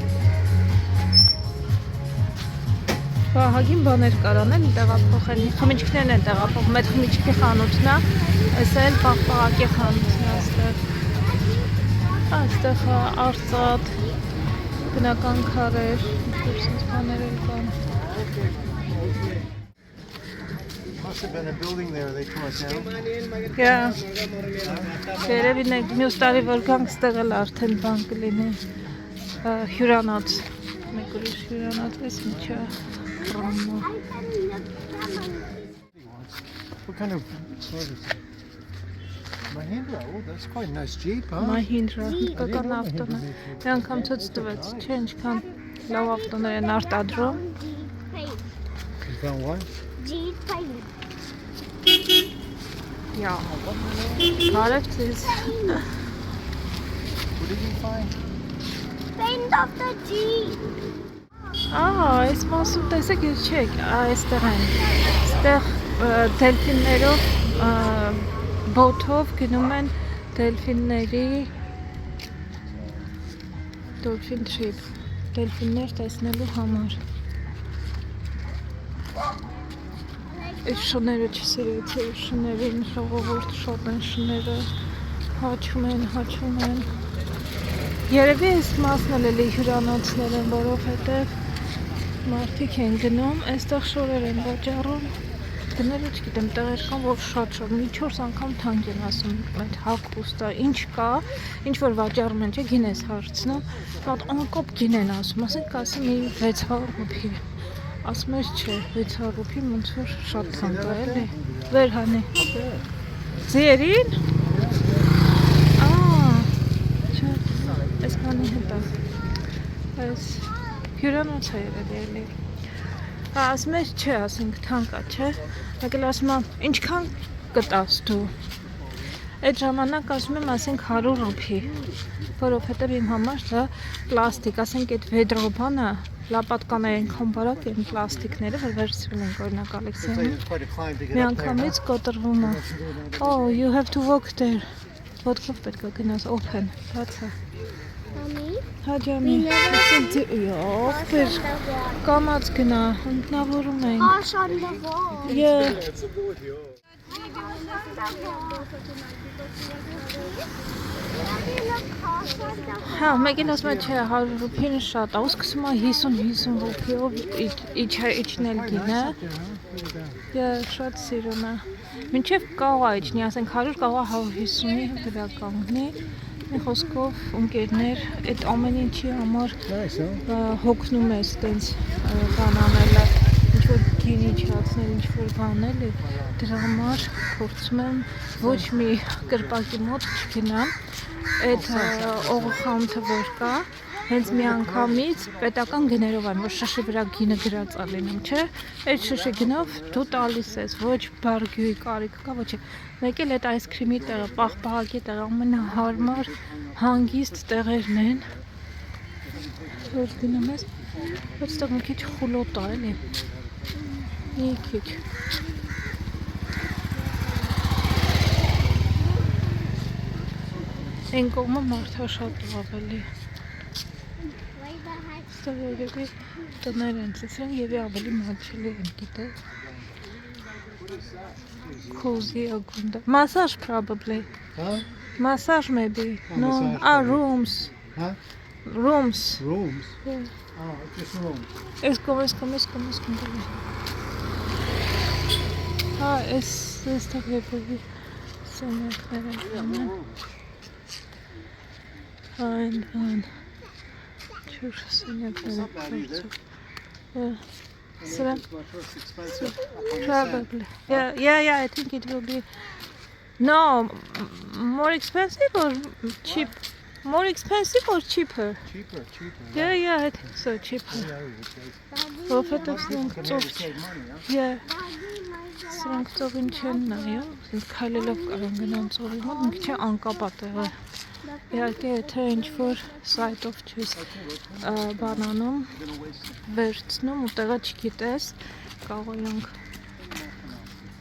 Վահագին բաներ կարան են տեղափոխել, խմիչքներն են տեղափոխում, այդ խմիչքի խանութն է, այս էլ պաղպաղակի խանութն է այստեղ։ Այստեղ արծաթ, բնական քարեր, սենց բաներ էլ կան։ Must have been a building there, they tore it down. Yeah. Երևի մյուս տարի որ գանք ստեղ էլ արդեն բան կլինի հյուրանոց, մեկ ուրիշ հյուրանոց, ես միջա ռամո։ What kind of sort is it? Mahindra, oh, that's quite a nice Jeep, huh? Mahindra, կական ավտոն է։ Մի անգամ ցույց տվեց, չէ ինչքան լավ ավտոներ են արտադրում։ You found what? Jeep paint. Yeah. Բարև ձեզ։ What did you find? Bend of the G. Այս մասում տեսեք ես չեք, այստեղ են։ Այստեղ դելֆիններով բոթով գնում են դելֆինների dolphin trip, դելֆիններ տեսնելու համար։ Այս շները չսիրեցի, շներին ժողովուրդ շատ են շները, հաչում են։ Երևի այս մասն էլ էլի հյուրանոցներ են, որովհետև մարդիկ են գնում, այստեղ շորեր են վաճառում, գները չգիտեմ, տեղեր կան, որ շատ, մի 4 անգամ թանկ են ասում, այդ հագուստը, ինչ կա, ինչ որ վաճառում են, չէ, գին ես հարցնում, շատ անկոպ գին են ասում, ասենք ասում մի 600 ռուփի, ասում ես չէ, 600 ռուփի ոնց որ շատ թանկ է, էլի, վեր հանի, ձերին, չէ, այս կանի հետա, այս հյուրանոց է երևի էլի, ասում ես չէ, ասենք թանկ է, չէ, մեկ էլ ասում եմ, ինչքան կտաս դու, այդ ժամանակ ասում եմ, ասենք 100 ռուփի, որովհետև իմ համար դա պլաստիկ, ասենք այդ վեդրո բանը, լապատկաներ ենքան բարակ են պլաստիկները, որ վերցրել ենք օրինակ Ալեքսեյին, մի անգամից կոտրվում է, oh, you have to walk there, ոտքով պետք է գնաս, open, բացա, Mommy, հաջամի, կամած գնա, ընկնավորում ենք, Harsh on the wall. yeah. Հա, մեկին ասում է չէ, 100 ռուփին շատ է, ու սկսում է 50 ռուփիով իջնել գինը, շատ սիրում է, մինչև կարող է իջնի, ասենք 100 կարող է 150-ի վրա կանգնի, մի խոսքով ընկերներ, այդ ամեն ինչի համար հոգնում ես տենց բան անելը, ինչ-որ գին իջացնել, ինչ-որ բան էլի, դրա համար փորձում եմ ոչ մի կրպակի մոտ չգնամ, այդ օղխանութը որ կա, հենց մի անգամից պետական գներով են, որ շշի վրա գինը գրած ալինում, չէ, այդ շշի գնով դու տալիս ես, ոչ բարգյուի կարիք կա, ոչ է, մեկ էլ այդ այսկրիմի տեղը, պաղպաղակի տեղը, ամենահարմար հանգիստ տեղերն են, որ գնում ես, այստեղ մի քիչ խուլոտ է, էլի, մի քիչ, Այն կողմը մարդը շատ լավ էլի, այստեղ երևի տներ են ծիսրեն և ավելի մատչելի են գիտե, cozy ագունդը, massage probably, Huh? massage maybe, no, massage rooms, Huh? rooms, Rooms? yeah. Oh, just rooms. Այս կողմ, հա, այստեղ երևի սենյակներ են կանում, Այն, չուր սենյակներ են կործում, սրանք, My first expensive. probably, yeah, I think it will be, no, more expensive or cheap, more expensive or cheaper, Cheaper. yeah, I think so, cheaper, որովհետև սրանք ծով Save money, huh? Yeah, սրանք ծովին չեն նայում, քայլելով կարող գնան ծովի մոտ, մի քիչ անկապ է տեղը։ Իհարկե, եթե ինչ-որ սայթով չես բանանում, վերցնում ու տեղը չգիտես, կարող ենք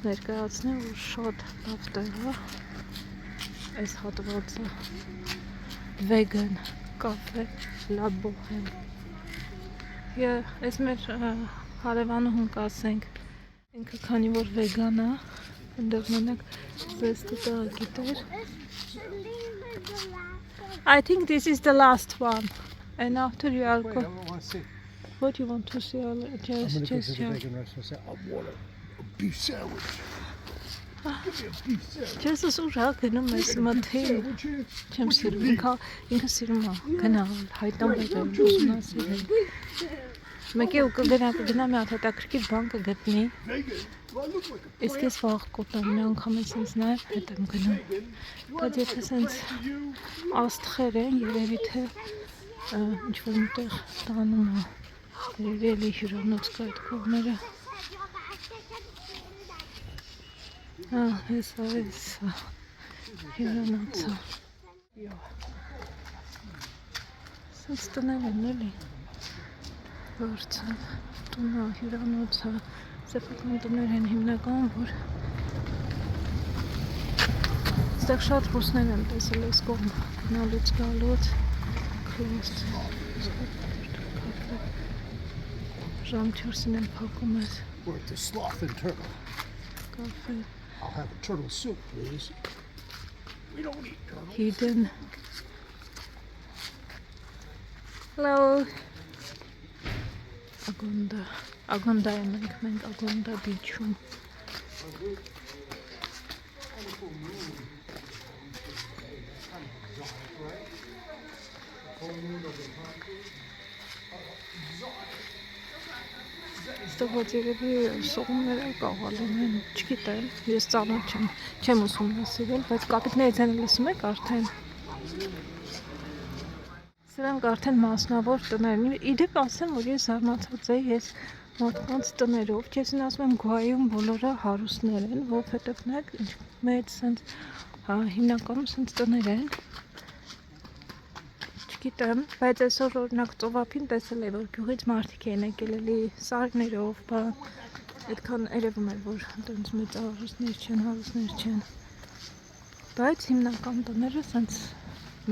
ներկայացնել, որ շատ լավ տեղ է, այս հատվածը, vegan կաֆե, La Bohème։ Այս մեր հարևանուհուն կասենք, ինքը քանի որ վեգան է, ընդեղ մենակ զեստի տեղը գիտեր։ I think this is the last one, and after you are Wait, I going, want to see. what you want to see, I'm going to go to the just vegan restaurant and say, I want a beef sandwich. Give me a beef sandwich. Ջեսս ուր հա գնում ես մթին, չեմ սիրում, ինքը սիրում է գնալ, հայտնաբեր ուսումնասիրել։ Մեկի ու կգնա մի հատ հետաքրքիր բան կգտնի, իսկ ես վաղ կոտեմ, մի անգամից ինձ նաև հետ եմ գնում, բայց եթե սենց աստղեր են, երևի թե ինչ-որ միտեղ տանում է, երևի էլի հյուրանոց կա այդ կողմերը։ Հեսա հյուրանոցը սենց տներ են էլի վարձավ տունա հյուրանոցը սեփական տներ են հիմնական որ այստեղ շատ ռուսներ եմ տեսել այս կողմ գնալուց գալուց քրոստ ժամ 4-ին եմ փակում ես We're at the Sloth and Turtle. կաֆե I'll have a turtle soup, please. We don't eat turtles. Hidden. Hello. Agonda մենք Agonda beach-ում։ Ստոհոց երևի սողումները կաղալում են, չգիտեմ, ես ծանոթ չեմ ուսումնասիրել, բայց կապիկներից են լսում եք արդեն։ Սրանք արդեն մասնավոր տներն են, իդեպ ասեմ, որ ես զարմացած էի ես մարդկանց տներով, ես ասում եմ Գուայում բոլորը հարուստներ են, որովհետև նայեք, մեծ սենց հիմնականում սենց տներ են։ Չգիտեմ, բայց այսօր օրինակ ծովափին տեսել է, որ գյուղից մարդիկ են եկել էլի սարներով, այդքան երևում էր, որ այնտենց մեծ հարուստներ չեն։ Բայց հիմնական տները սենց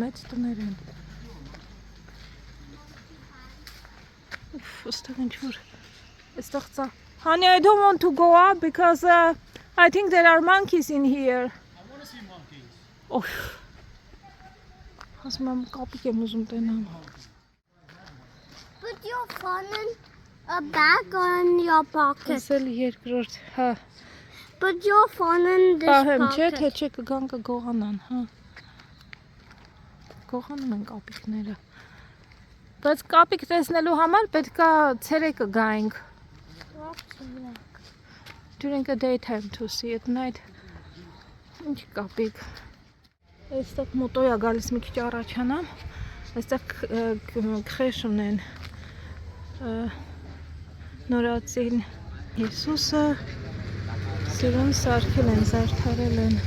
մեծ տներ են։ Ոստեղ ինչ-որ այստեղ ծա։ Honey, I don't want to go up because I think there are monkeys in here. I want to see monkeys. Oh. Ասում եմ կապիկ եմ ուզում տենամ։ Put your phone in a bag or in your pocket. Ասել երկրորդ, հա։ Put your phone in this Պահեմ, չէ, pocket. թե չէ կգան կգողանան, հա։ Գողանում են կապիկները։ Բայց կապիկ տեսնելու համար պետք է ցերեկը գայինք։ During the daytime to see at night. Ինչ կապիկ։ Այստեղ մոտոյա գալիս մի քիչ առաջանամ, այստեղ քրեշ ունեն նորածին Հիսուսը սիրուն սարքել են, զարդարել են։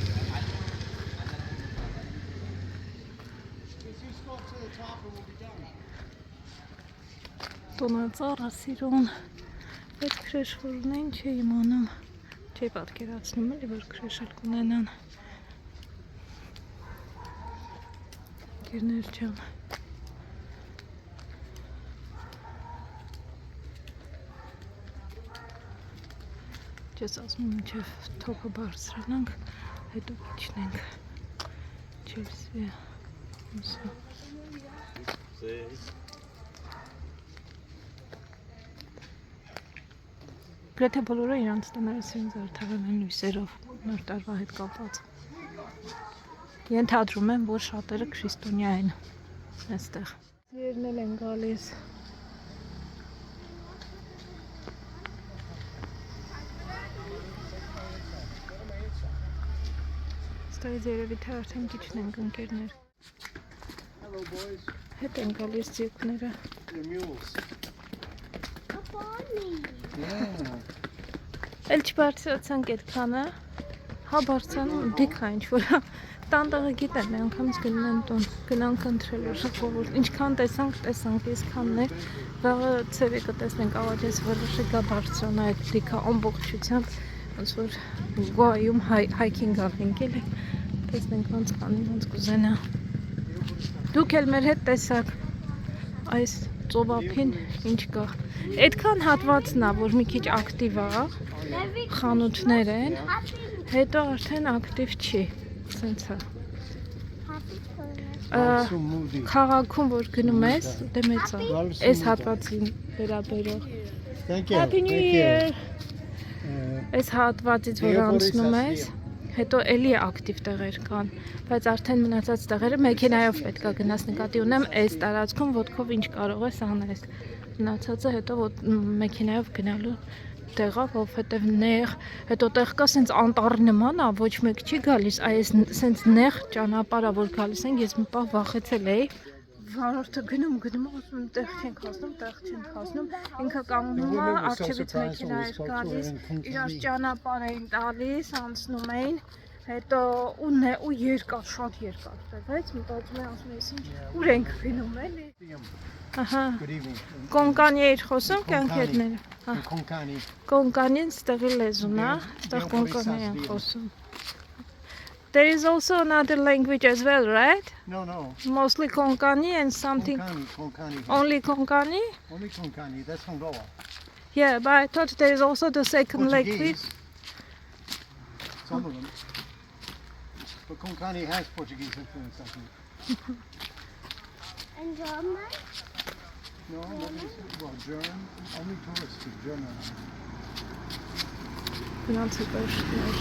Տոնածառը սիրուն, այդ քրեշ որ ունեն չի իմանում, չի պատկերացնում էլի, որ քրեշ էլ կունենան։ Գերներ չեմ։ Չես ասում մինչև թոփը բարձրանանք, հետո իջնենք։ Չելսի Գրեթե բոլորը իրանց տները սիրուն զարդարել են լույսերով, նոր տարվա հետ կապված։ Ենթադրում եմ, որ շատերը քրիստոնյա են այստեղ։ Երնել են գալիս։ Ստայից երևի թե արդեն քիչն ենք ընկերներ։ Hello, boys. Հետ են գալիս ձիուկները։ They're mules. A pony. Yeah. Էլ չբարձրացանք այդքանը, հա բարձրանում դիքա ինչ-որ տանդաղը գիտեն, մի անգամից գնում են տուն, գնանք ընտրել ժողովուրդ, ինչքան տեսանք, այսքանն է, վաղը ցերեկը տեսնենք ավարտես որոշի գա բարձրանա այդ դիքա ամբողջությամբ, ոնց որ Գուայում հայքինգ անենք էլի, տեսնենք ոնց կանի, ոնց կուզենա։ Դուք էլ մեր հետ տեսաք այս ծովափին ինչ կա։ Այդքան հատվածն է, որ մի քիչ ակտիվ է, խանութներ են, հետո արդեն ակտիվ չի, սենց է։ So moody. Քաղաքում որ գնում ես, դե մեծ է, այս հատվածին վերաբերող։ Thank you. Happy New Year։ Այս հատվածից որ անցնում ես, հետո էլի ակտիվ տեղեր կան, բայց արդեն մնացած տեղերը մեքենայով պետք է գնաս, նկատի ունեմ այս տարածքում ոտքով ինչ կարող ես անես։ Մնացածը հետո մեքենայով գնալու տեղա, որովհետև նեղ, հետո տեղ կա սենց անտառի նման է, ոչ մեկ չի գալիս, այս սենց նեղ ճանապարհա որ գալիս են, ես մի պահ վախեցել էի, վարորդը գնում ասում տեղ չենք հասնում, ինքը կանգնում է, առջևից մեքենա էր գալիս, իրար ճանապարհ էին տալիս, անցնում էին, հետո ու երկար, շատ երկար տևեց, մտածում եմ, ասում ես ինչ, ուր ենք գնում էլի։ Ահա, կոնկանի էիր խոսում կյանքերները։ Konkani. Կոնկանին ստեղի լեզուն է, ստեղ կոնկանի են խոսում։ There is also another language as well, right? No. Mostly Konkani and something. Konkani. Only Konkani? Only Konkani. That's Angola. Yeah, but I thought there is also the second language. Portuguese. Some of them. But Konkani has Portuguese influence, I think. And German? No, well, German. Only tourists speak German. Գնացի կաշներ։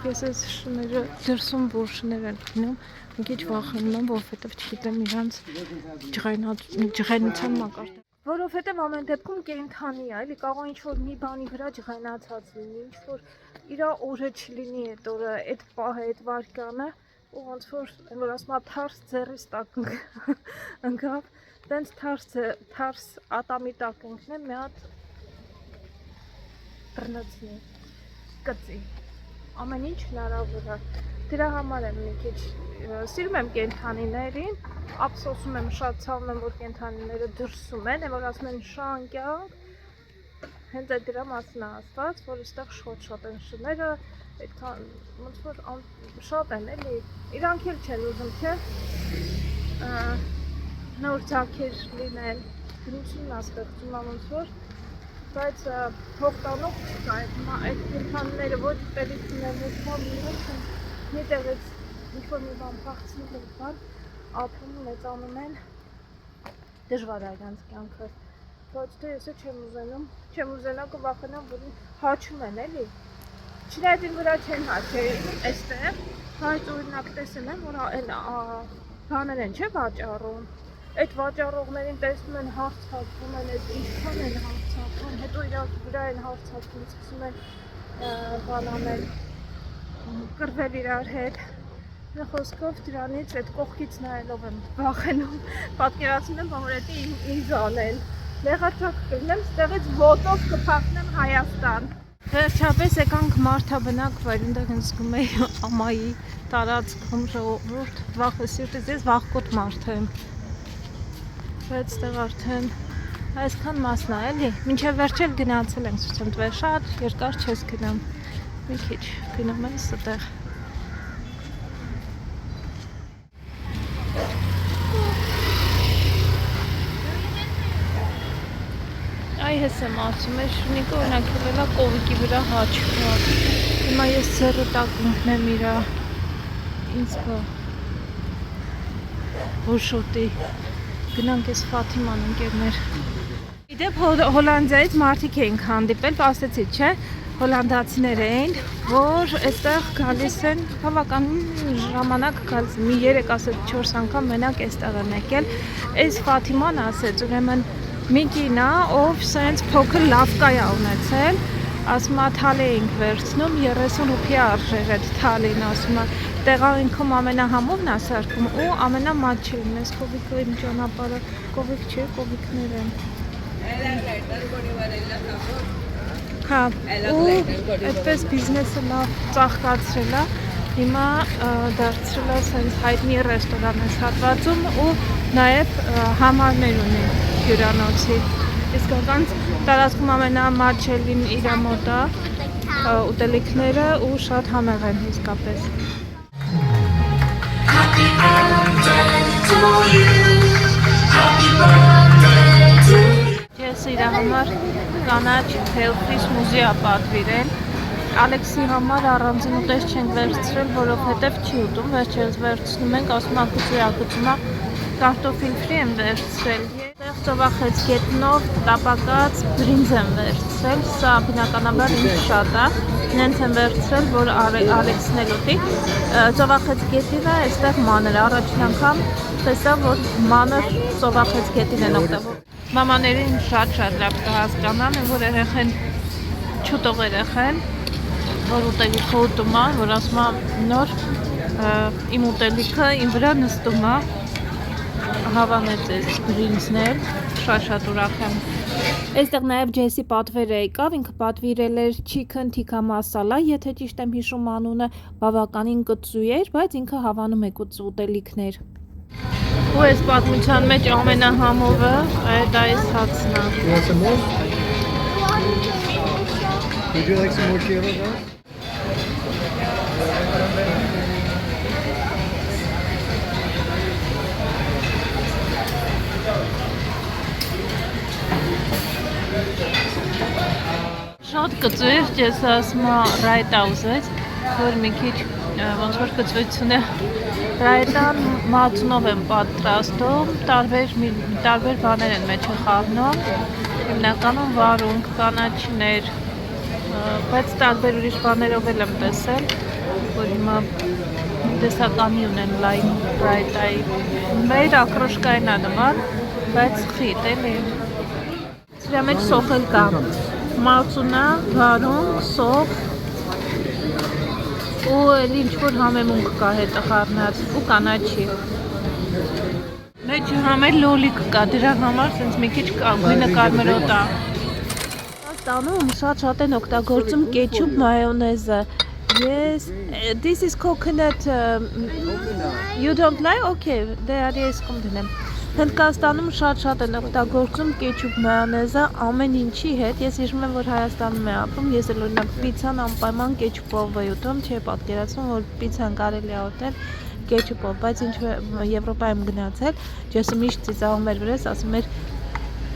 Ես այս շները դրսում որ շներ են գնում, մի քիչ վախենում եմ, որովհետև չգիտեմ իրանց ջղայնության մակարդակը։ Որովհետև ամեն դեպքում կենդանի է, էլի կարող է ինչ-որ մի բանի վրա ջղայնացած լինի, ինչ-որ իր օրը չլինի այդ օրը, այդ պահը, այդ վարկանը, ու ոնց որ ասում եմ թարս ձեռիս տակ ընկավ, տենց թարս ատամի տակ ընկնեմ մի հատ բռնացի, կծի, ամեն ինչ հնարավոր է, դրա համար եմ մի քիչ սիրում եմ կենդանիներին, ափսոսում եմ, շատ ցավում եմ, որ կենդանիները դրսում են, որ ասում են շանկյալ, հենց այդ դրա մասն է ասված, որ այստեղ շատ են շները, այդքան ոնց որ շատ են, էլի, իրանք էլ չեն ուզում, չէ, նոր ձագեր լինեն, գրությունն է ստեղծում ոնց որ, բայց փող տանող չկա, այդ կենդանիները ոչ պետություն են, ոչ բան չեն, մի տեղից ինչ-որ մի բան փախցնում են բան, ապրում մեծանում են, դժվար է իրանց կյանքը, բայց դե եսը չեմ ուզենա կվախենամ, որ հաչում են էլի, չնայած վրա չեն հաչել այստեղ, բայց օրինակ տեսել եմ, որ բաներ են չէ վաճառում, այդ վաճառողներին տեսնում են հարցակվում են, այդ ինչքան են հարցակվում, հետո իրար վրա են հարցակվում, սկսում են բան անել, կռվել իրար հետ, խոսքով դրանից այդ կողքից նայելով եմ վախենում, պատկերացնում եմ, որ դա ինձ անեն, նեղացակ կլինեմ, ստեղից ոտով կփախնեմ Հայաստան։ Վերջապես եկանք մարդաբնակ վայր, այնտեղ ինձ զգում էի ամայի տարածքում ժողովուրդ, վախը սիրտից ես վախկոտ մարդ եմ։ Բայց ստեղ արդեն այսքան մասն է, էլի, մինչև վերջել գնացել ենք ցույց եմ տվել, շատ երկար չես գնամ, մի քիչ գնում ես այդտեղ։ Այ հես եմ ասում, այս շունիկը օրինակ ելելա կովիկի վրա հաչքա, հիմա ես ձեռը տակ ընկնեմ իրա, ինձ կա, որ շոտի, գնանք ես Ֆաթիման ընկերներ։ Իդեպ Հոլանդիայից մարդիկ էինք հանդիպել, ասեցի չէ, հոլանդացիներ էին, որ այստեղ գալիս են, բավականին ժամանակ գալիս, մի 3-4 անգամ մենակ այստեղ են եկել, այս Ֆաթիման ասեց, ուրեմն մի կին է, ով սենց փոքր լավկա է ունեցել, ասում է թալի էինք վերցնում, 30 ռուպի արժեր այդ թալին, ասում է, տեղայինքում ամենահամովն է սարքում ու ամենամատչելն ես կովիկը իմ ճանապարհը, կովիկ չէ, կովիկներ են։ Հա, ու այդպես բիզնեսը լավ ծաղկացրել է, հիմա դարձրել է սենց հայտնի ռեստորան ես հատվածում ու նաև համարներ ունի հյուրանոցի, իսկական տարածքում ամենամատչելին իր մոտ է, ուտելիքները ու շատ համեղ են իսկապես։ Happy birthday to you, happy birthday to you։ Ես իր համար կանաչ հելֆրիշ մուզի է պատվիրել, Ալեքսի համար առանձին ուտես չենք վերցրել, որովհետև չի ուտում, վերջերս վերցնում ենք, ասում ակուցում է, կարտոֆիլ ֆրի եմ վերցրել, այդտեղ ծովախեց գետնով տապակած բրինձ եմ վերցրել, սա բնականաբար ինձ շատ է, նենց եմ վերցրել, որ Ալեքսն էլ ուտի, ծովախեց գետինը այստեղ մանր, առաջին անգամ տեսա, որ մանր ծովախեց գետին են օգտագործում։ Մամաներին շատ լավ կհասկանամ, որ երեխեն չուտող երեխեն, որ ուտելիքը ուտում է, որ ասում է նոր իմ ուտելիքը իմ վրա նստում է, հավանեց այս բրինձներ, շատ ուրախ եմ։ Այստեղ նաև Ջեսի պատվերը եկավ, ինքը պատվիրել էր chicken tikka masala, եթե ճիշտ եմ հիշում անունը, բավականին կծու էր, բայց ինքը havանում է կծու ուտելիքներ։ Ու այս պատմության մեջ ամենահամովը այդ այս հացն է։ You want some more? Would you like some more Sheila guys? Շատ կծու էր, ես ասում ռայտա ուզեց, որ մի քիչ ոնց որ կծվությունը ռայտան մածունով եմ պատրաստում, տարբեր բաներ են մեջը խառնում, հիմնականում վարունգ, կանաչիներ, բայց տարբեր ուրիշ բաներով էլ եմ տեսել, որ հիմա տեսականի ունեն լայն ռայտայի, մեր ակրոշկային է նման, բայց խիտ էլի։ Սրա մեջ սոխել կա, մածունա, վարունգ, սոխ ու էլի ինչ-որ համեմունք կա հետը խառնած ու կանաչի։ Մեջը համեր լոլիկ կա, դրա համար սենց մի քիչ գույնը կարմրոտ է։ Ստանում շատ են օգտագործում կեչուպ մայոնեզը։ Yes, this is coconut. You don't like? Okay, there is կմտնեմ։ Հնդկաստանում շատ են օգտագործում կեչուպ մայոնեզը ամեն ինչի հետ։ Ես հիշում եմ, որ Հայաստանում եմ ապրում, ես էլ օրինակ պիցան անպայման կեչուպով եմ ուտում, չէ՞ պատկերացնում, որ պիցան կարելի է ուտել կեչուպով, բայց ինչ Եվրոպայում գնացել, ջեսը միշտ ծիծաղում էր վրես, ասում էր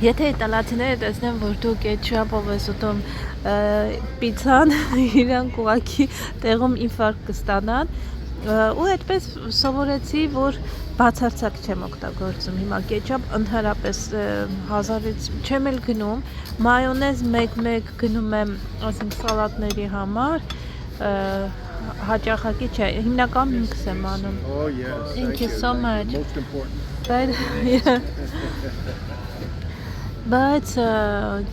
եթե իտալացիները տեսնեն, որ դու կեչուպով ես ուտում պիցան, իրանք ուղղակի տեղում ինֆարկտ կստանան, ու այդպես սովորեցի, որ բացարձակ չեմ օգտագործում հիմա կեչապ ընդհանրապես հազարից չեմ էլ գնում, մայոնեզ մեկ գնում եմ, ասենք սալատների համար, հաճախակի չէ, հիմնական ինքս եմ անում։ Oh yes. Thank you so much. Most important. Բայց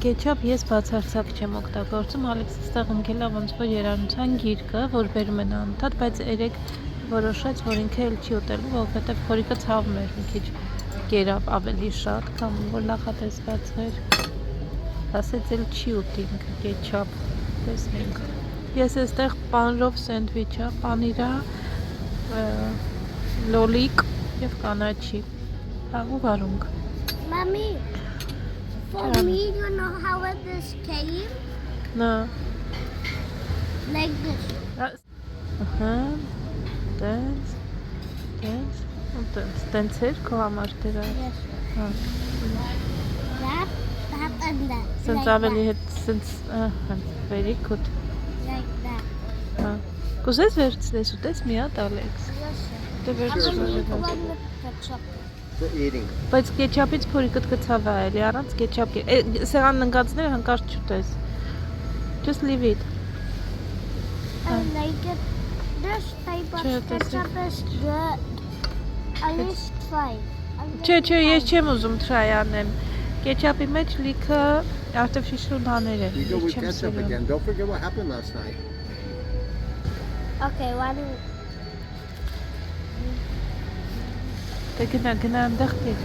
կեչապ ես բացարձակ չեմ օգտագործում, Ալեքսը ստեղ ընկել է ոնց որ երանության գիրկը, որ բերում են անընդհատ, բայց երեք որոշեց, որ ինքը էլ չի ուտելու, որովհետև փորիկը ցավում էր մի քիչ կերավ ավելի շատ, քան որ նախատեսված էր։ Ասեց էլ չի ուտի ինքը կեչապ, տեսնենք։ Ես այստեղ պանրով սենդվիչը, պանիրա, լոլիկ եւ կանաչի, ու վարունգ։ Mommy, for me, you know how this came? No. Like this. Dance. Dance էր քո համար դրա։ Yes. Հա։ That and that. Սենց Like ավելի that. հետ սենց very good։ Like that. Հա։ Կուզես վերցնես ուտես մի հատ Ալեքս։ Yes, sir. Դե I'm gonna վերցրու։ eat one with ketchup. For eating. Բայց կեչապից փորիկդ կցավա էլի, առանց կեչապ։ Սեղանն ընկածները հանկարծ չուտես։ Just leave it։ I like it. This type of Sure, this ketchup is good. At least try. Չէ, ես չեմ ուզում try անեմ։ Կեչապի մեջ լիքը artificial բաներ են։ You go with Չեմ ketchup սիրում։ again. Don't forget what happened last night. Okay, one. Դե գնա այնտեղ դիր։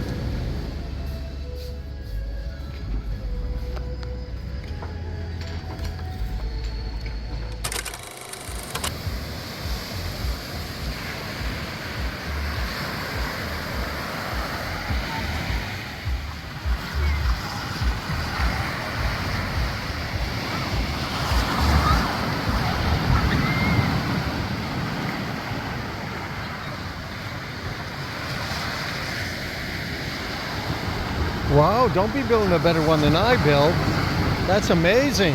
Wow, don't be building a better one than I built. That's amazing.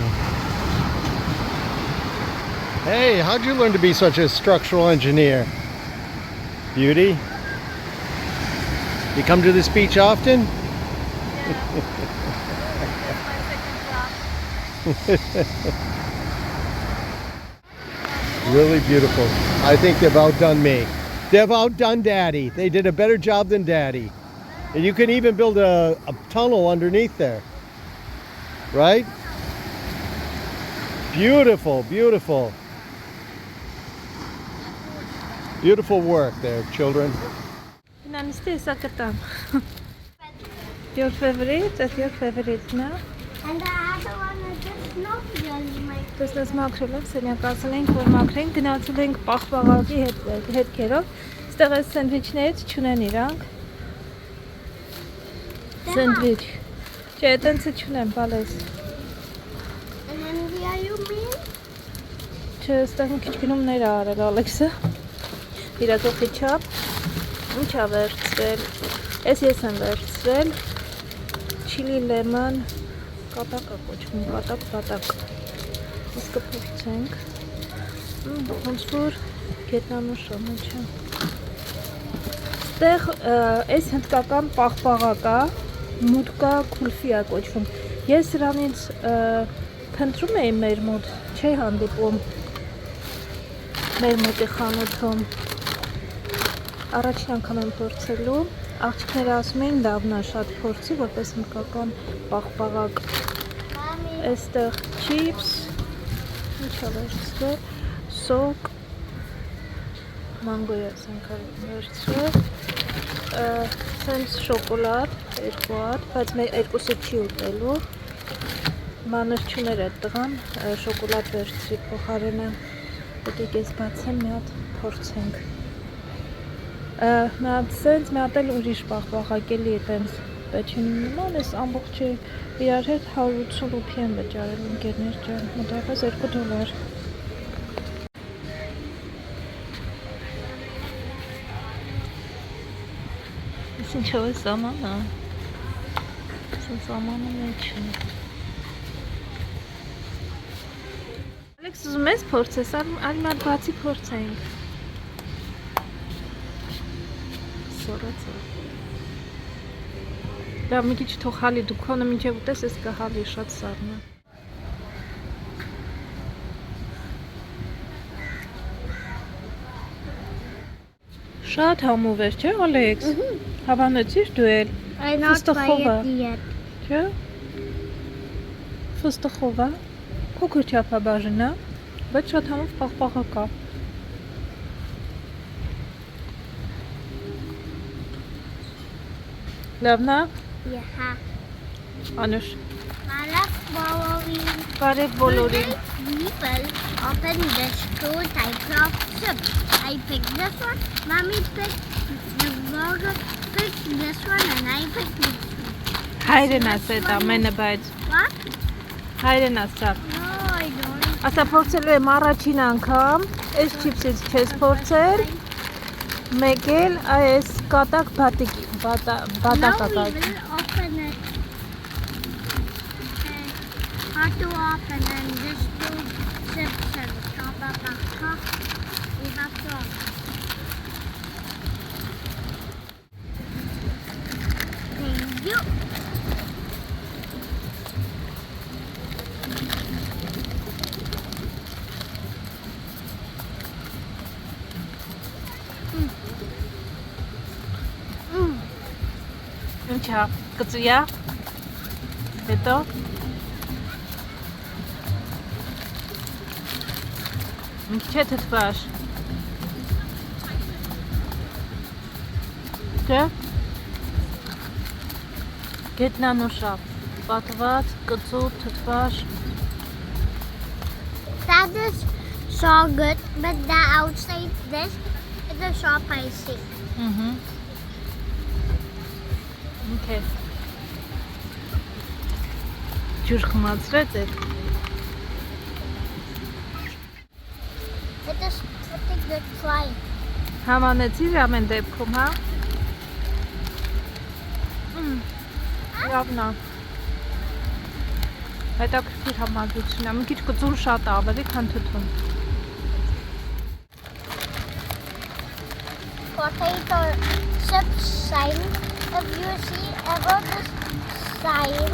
Hey, how'd you learn to be such a structural engineer? Beauty? You come to this beach often? Really beautiful. I think they've outdone me. They've outdone Daddy. They did a better job than Daddy. And you can even build a tunnel underneath there. Right? Beautiful, beautiful. Beautiful work there, children. Finanisti is Akatam. Your favorite? That's your favorite, no? And the other one is just not really my Տեսնես մաքրելով սենյակացել ենք, որ մաքրենք, գնացել ենք պաղպաղակի հետքերով։ Ստեղ այս սենդվիչներից չունեն իրանք։ Սենդվիչ։ Չէ, այտենցը չունեն, բալես։ And India, you mean? Չէ, ստեղ մի քիչ գնումներ ա արել Ալեքսը։ Իրակոքի չափ։ Ինչ ա վերցրել։ Ես եմ վերցրել։ Chili lemon կատակ ա կոչվում, կատակ։ Իսկ կփորձենք։ Ոնց որ գետնանուշ ա մեջը։ Ստեղ այս հնդկական պաղպաղակ ա, մուտկա քուլֆի ա կոչվում։ Ես սրանից փնտրում էի մեր մոտ, չէի հանդիպում։ Մեր մոտի խանութում։ Առաջին անգամ եմ փորձելու։ Աղջիկները ասում էին լավն ա շատ փորձի, որպես հնդկական պաղպաղակ։ Mommy. Այստեղ chips, ինչ ա վերցրել, սոկ, մանգոյա ենք վերցրել, սենց շոկոլադ, երկու հատ, բայց մեր երկուսը չի ուտելու, մանր չուներ այդ տղան, շոկոլադ վերցրի փոխարենը, պետք է ես բացեմ, մի հատ փորձենք։ Մի հատ սենց, մի հատ էլ ուրիշ պաղպաղակ էլի այտենց պեչենի նման, ես ամբողջը իրար հետ 180 ռուպի եմ վճարել ընկերներ ջան, մոտավորապես $2։ Ես ինչով է սամանը, սամանը մեջ է։ Ալեքս ուզում ես փորձես, արի մատ բացի փորձենք։ Սորացա։ Լավ, մի քիչ թող հալի, դու քոնը մինչև ուտես, ես կհալի, շատ սառն է։ Շատ համով էր, չէ, Ալեքս։ Հավանեցիր դու էլ։ I not Fıstıkova. tried it yet. Չէ։ Ֆստխով է։ Փոքր չափաբաժն է, բայց շատ համով պաղպաղակ է։ Լավն է։ Yeah. Անուշ։ Malak following. Բարև բոլորին։ People open this two types of chips. I picked this one. Mommy picked the burger. Picked this one, and I picked this one. Հայրեն ասեց ամենը, բայց What? հայրեն ասավ։ No, I don't. Ասա փորձելու եմ առաջին անգամ, այս չիպսից չես փորձել, մեկ էլ այս կատակ բատիկ, Now we բատակակակ։ will open it. Okay. How to open and this two chips and top of the top. We have to open. Thank you. Ինչա, կծույա։ Հետո մի քիչ է թթվաշ։ Չէ։ Գետնանուշավ, պատված, կծու, թթվաշ։ That is so good, but the outside this is a so spicy. Okay. Ջուր խմացրեց է։ It is pretty good try. Համանեցիր ամեն դեպքում, հա։ Լավն է։ Հետաքրքիր համադրություն է, մի քիչ կծուն շատ է ավելի, քան թթուն։ Potato chip sign. If you see ever this sign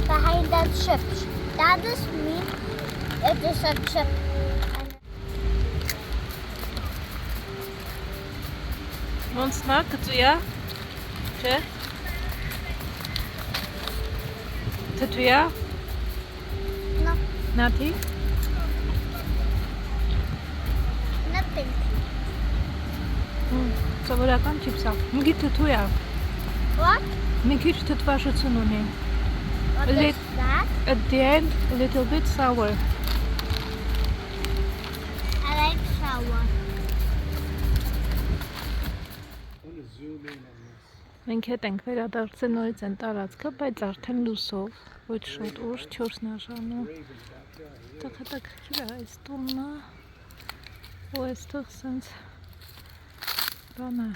behind that chips, that is mean it is a chip. Ոնց նա կծույա։ Չէ։ Թթվիա։ No, Նաթի։ nothing. Սովորական չիպսա։ Մի քիչ թթու է։ What? Մի քիչ թթվաշություն ունի։ What Is is it- that? At the end, a little bit sour. I like sour. I want to zoom in on this. Մենք հետ ենք վերադարձել նորից են տարածքը, բայց արդեն լուսով, ոչ շատ ուշ 4-ն է ժամը։ Տեղ հետաքրքիր է այս տունը, ու այստեղ սենց բան է,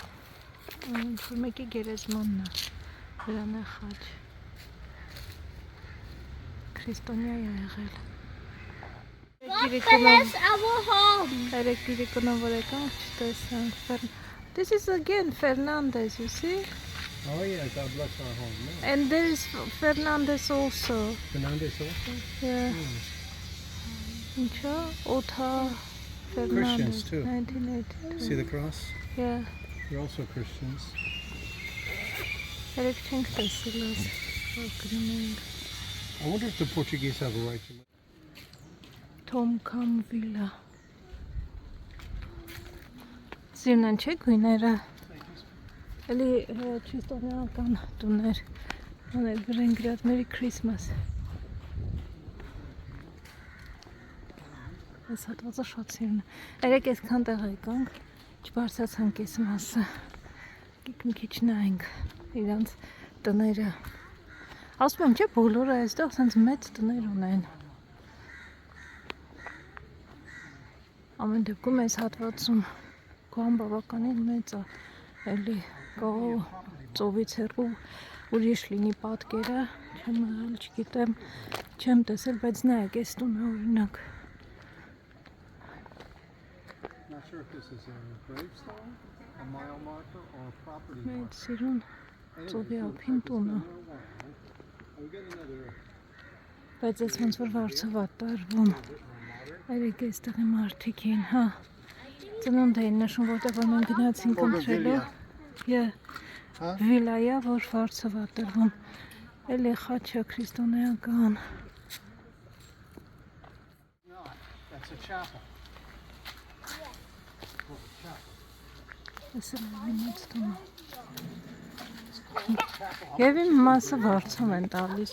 ինչ-որ մեկի գերեզմանն է, վրան է խաչ։ Քրիստոնյա է եղել։ What is our home? Երեք գիրիկոնավորական չտեսանք։ This is again Fernandez, you see? Oh yeah, God bless our home. No. And there is Fernandez also. Fernandez also? Yeah. Ինչա, Օթա Fernandez, Christians too. 1982. See the cross? Yeah. They're also Christians. Երեք չենք տեսել այս ակրում ենք։ I wonder if the Portuguese have a right to live. Tom Cam Villa. Սիրուն են չէ գույները։ Էլի չիստոնյական տուներ։ Անել բրեն գրած Merry Christmas։ Այս հատվածը շատ սիրուն է։ Երեք այսքան տեղ եկանք, չբարձրացանք այս մասը։ Մի քիչ նայենք իրանց տները։ Ասում եմ, չէ, բոլորը այստեղ սենց մեծ տներ ունեն։ Ամեն դեպքում այս հատվածում կան բավականին մեծ է, էլի կողո ծովից հեռու ուրիշ լինի պատկերը, չեմ եղել, չգիտեմ, չեմ տեսել, բայց նայեք, այս տունը օրինակ։ Not sure if this is a gravestone, a mile marker, or a property Մեծ marker. սիրուն ծովի ափին տունը, We got another. բայց այս ոնց որ վարձով է տարվում։ Երեք այստեղի մարդիկ էին, հա։ Ծնունդ էին նշում, որտեղ որ մենք գնացինք ընտրելու։ Հա? Վիլայա, որ վարձով է տրվում։ Էլի խաչը քրիստոնեական։ That's a chapel. Այս էլ է մեծ տունը։ Եվ իմ մասը վարձով են տալիս։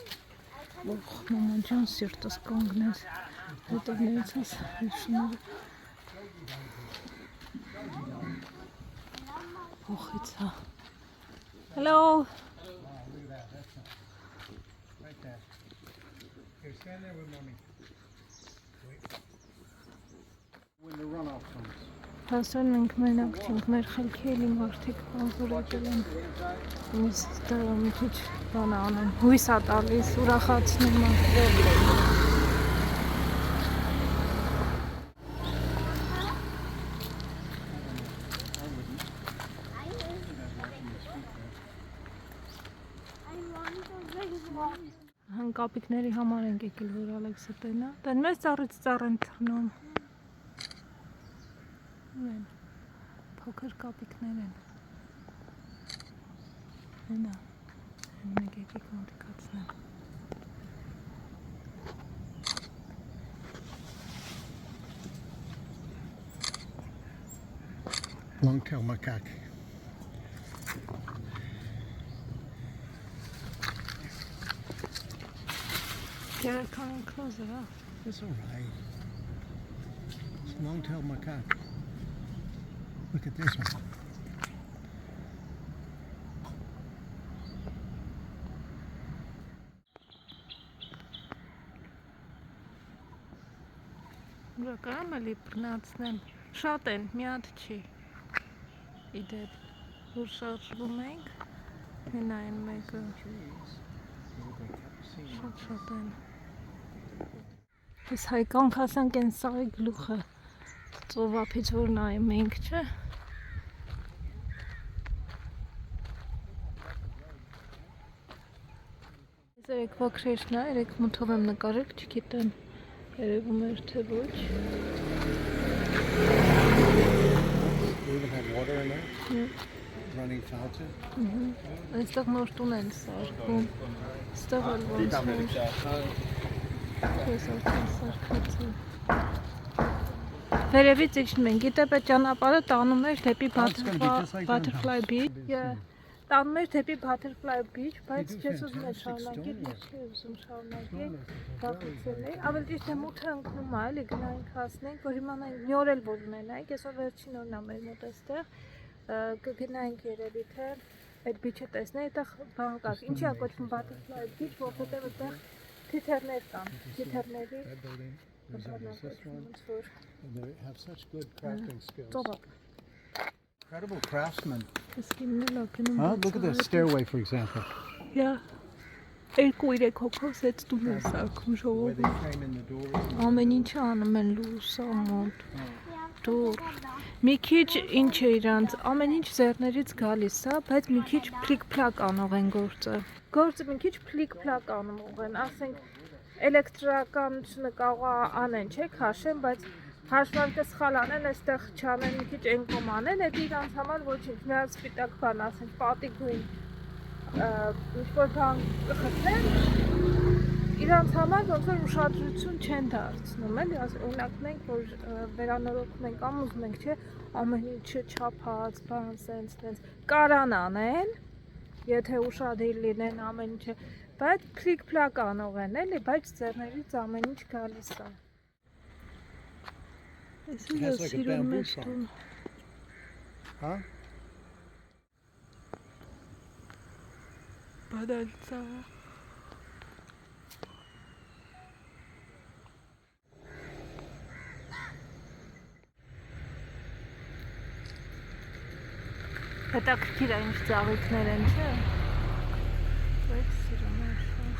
Ոխ, մաման ջան, սիրտս կանգնեց։ Հետո ներեցած հիշները։ Ոխից հա։ Hello. Right there. Here, stand there with mommy. Wait. When the runoff comes. Հասան մենք մենակ չենք, մեր խելքի էլի մարդիկ անվորակել են։ Իս դրա մի քիչ բան անեն, հույս է տալիս, ուրախացնում է։ I want to drink water. Հանկապիկների համար ենք եկել, որ Ալեքսը տենա։ Տեն մեզ ծառից ծառ են թռնում։ Ունեն, փոքր կապիկներ են։ Հենա, մեկ եկեք մոտիկացնեմ։ Long-tailed macaque. They're coming closer, huh? It's all right. It's a long-tailed macaque. Look at this one. Կարամ էլի բռնացնեմ, շատ են, մի հատ չի, իդեպ, որ շարժվում ենք, հենա են մեկը, շատ են, ես հայկան խասանք են սաղի գլուխը, ծովափից որ նայում ենք, չէ, ես երեկվա քրեշն է, երեք մութով եմ նկարել, չգիտեմ, երևում էր թե ոչ, We even have water in there. Yeah. Running fountain. Այստեղ նոր տուն են սարքում, այստեղ էլ ոնց որ, ես արդեն սարքած է։ Վերևից իջնում ենք, գիտեք այդ ճանապարհը տանում էր դեպի It's gonna be just like Butterfly Dunhouse. Beach։ Yeah. Տանում էր դեպի Butterfly Beach, բայց do ես ուզում եմ fantastic շարունակել, stonework. ես չի ուզում շարունակել։ Stonework is very Դակցել է, good. ավելի ճիշտ է մութը ընկնում է, էլի գնանք հասնենք, որ իմանանք մի օր էլ որ ունենանք, այսօր վերջին օրն է մեր մոտ այստեղ, կգնանք երևի թե այդ beach-ը տեսնենք, այդտեղ բան կա, ինչի է կոչվում Butterfly Beach, որովհետև այդտեղ թիթեռներ կան, թիթեռների That building resembles this one. And they have such good crafting skills. ծովակ։ Incredible craftsmen. Ես հիմնել ակնում Huh? Look at the stairway, for example, Yeah. Երկու-երեք հոգոս այդ տուն է սարքում where ժողովուրդ։ they frame in the doors. Ամեն ինչ անում են լույսը մոտ։ Դուր։ Together. Մի քիչ ինչ է իրանց, ամեն ինչ ձեռներից գալիս է, բայց մի քիչ փլիկ-փլակ անող են գործը։ Գործը մի քիչ փլիկ-փլակ անող են, ասենք էլեկտրականությունը կարող է անեն, չէ՞, քաշեն, բայց հաշվարկը սխալ անեն, այստեղ չանեն, մի քիչ են կոմ անեն, այդ իրանց համար ոչինչ, մի հատ սպիտակ բան, ասենք պատի գույն, ինչ-որ բան կխփեն, իրանց համար ոնց որ ուշադրություն չեն դարձնում, էլի, օրինակ մենք որ վերանորոգում ենք, կամ ուզում ենք, չէ, ամեն ինչը չափած, բան, սենց, կարան անեն, եթե ուշադիր լինեն ամեն ինչը, բայց փլիկ-փլակ անող են, էլի, բայց ձեռներից ամեն ինչ գալիս է։ Ես It has like a սիրում bamboo եմ trunk. տուն։ Huh? Բադալցա։ Հետաքրքիր է ինչ ծաղիկներ են, չէ՞։ Բայց սիրում եմ շատ։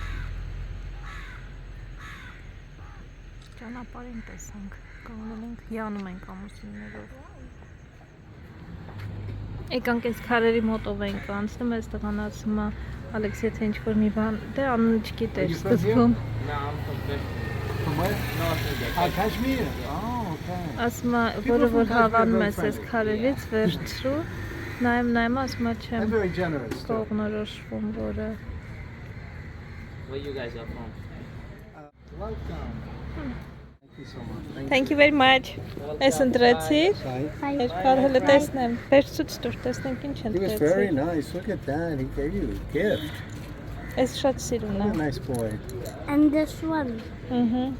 Ճանապարհին տեսանք, կանգնել ենք, հիանում ենք ամուսիններով։ Եկանք այս քարերի մոտով ենք անցնում, այս տղան ասում է Ալեքս, եթե ինչ-որ մի բան, դե անուն չգիտեր, սկզբում From where? Kashmir. Oh, okay. ասում է, People որը from որ Kashmir are հավանում very ես այս friendly. քարերից վերջրու, նայում, ասում է I'm չեմ very generous. too. կողնորոշվում, որը Where you guys are from? Welcome. Thank you so much. Thank you very much։ Ես ընտրեցի, Bye. ես կարհել է տեսնեմ, վերցուց տուր, տեսնենք ինչ He was very ընտրեցի։ nice. Look at that. He gave you a gift. Ես շատ սիրուն What a եմ։ nice boy. And this one.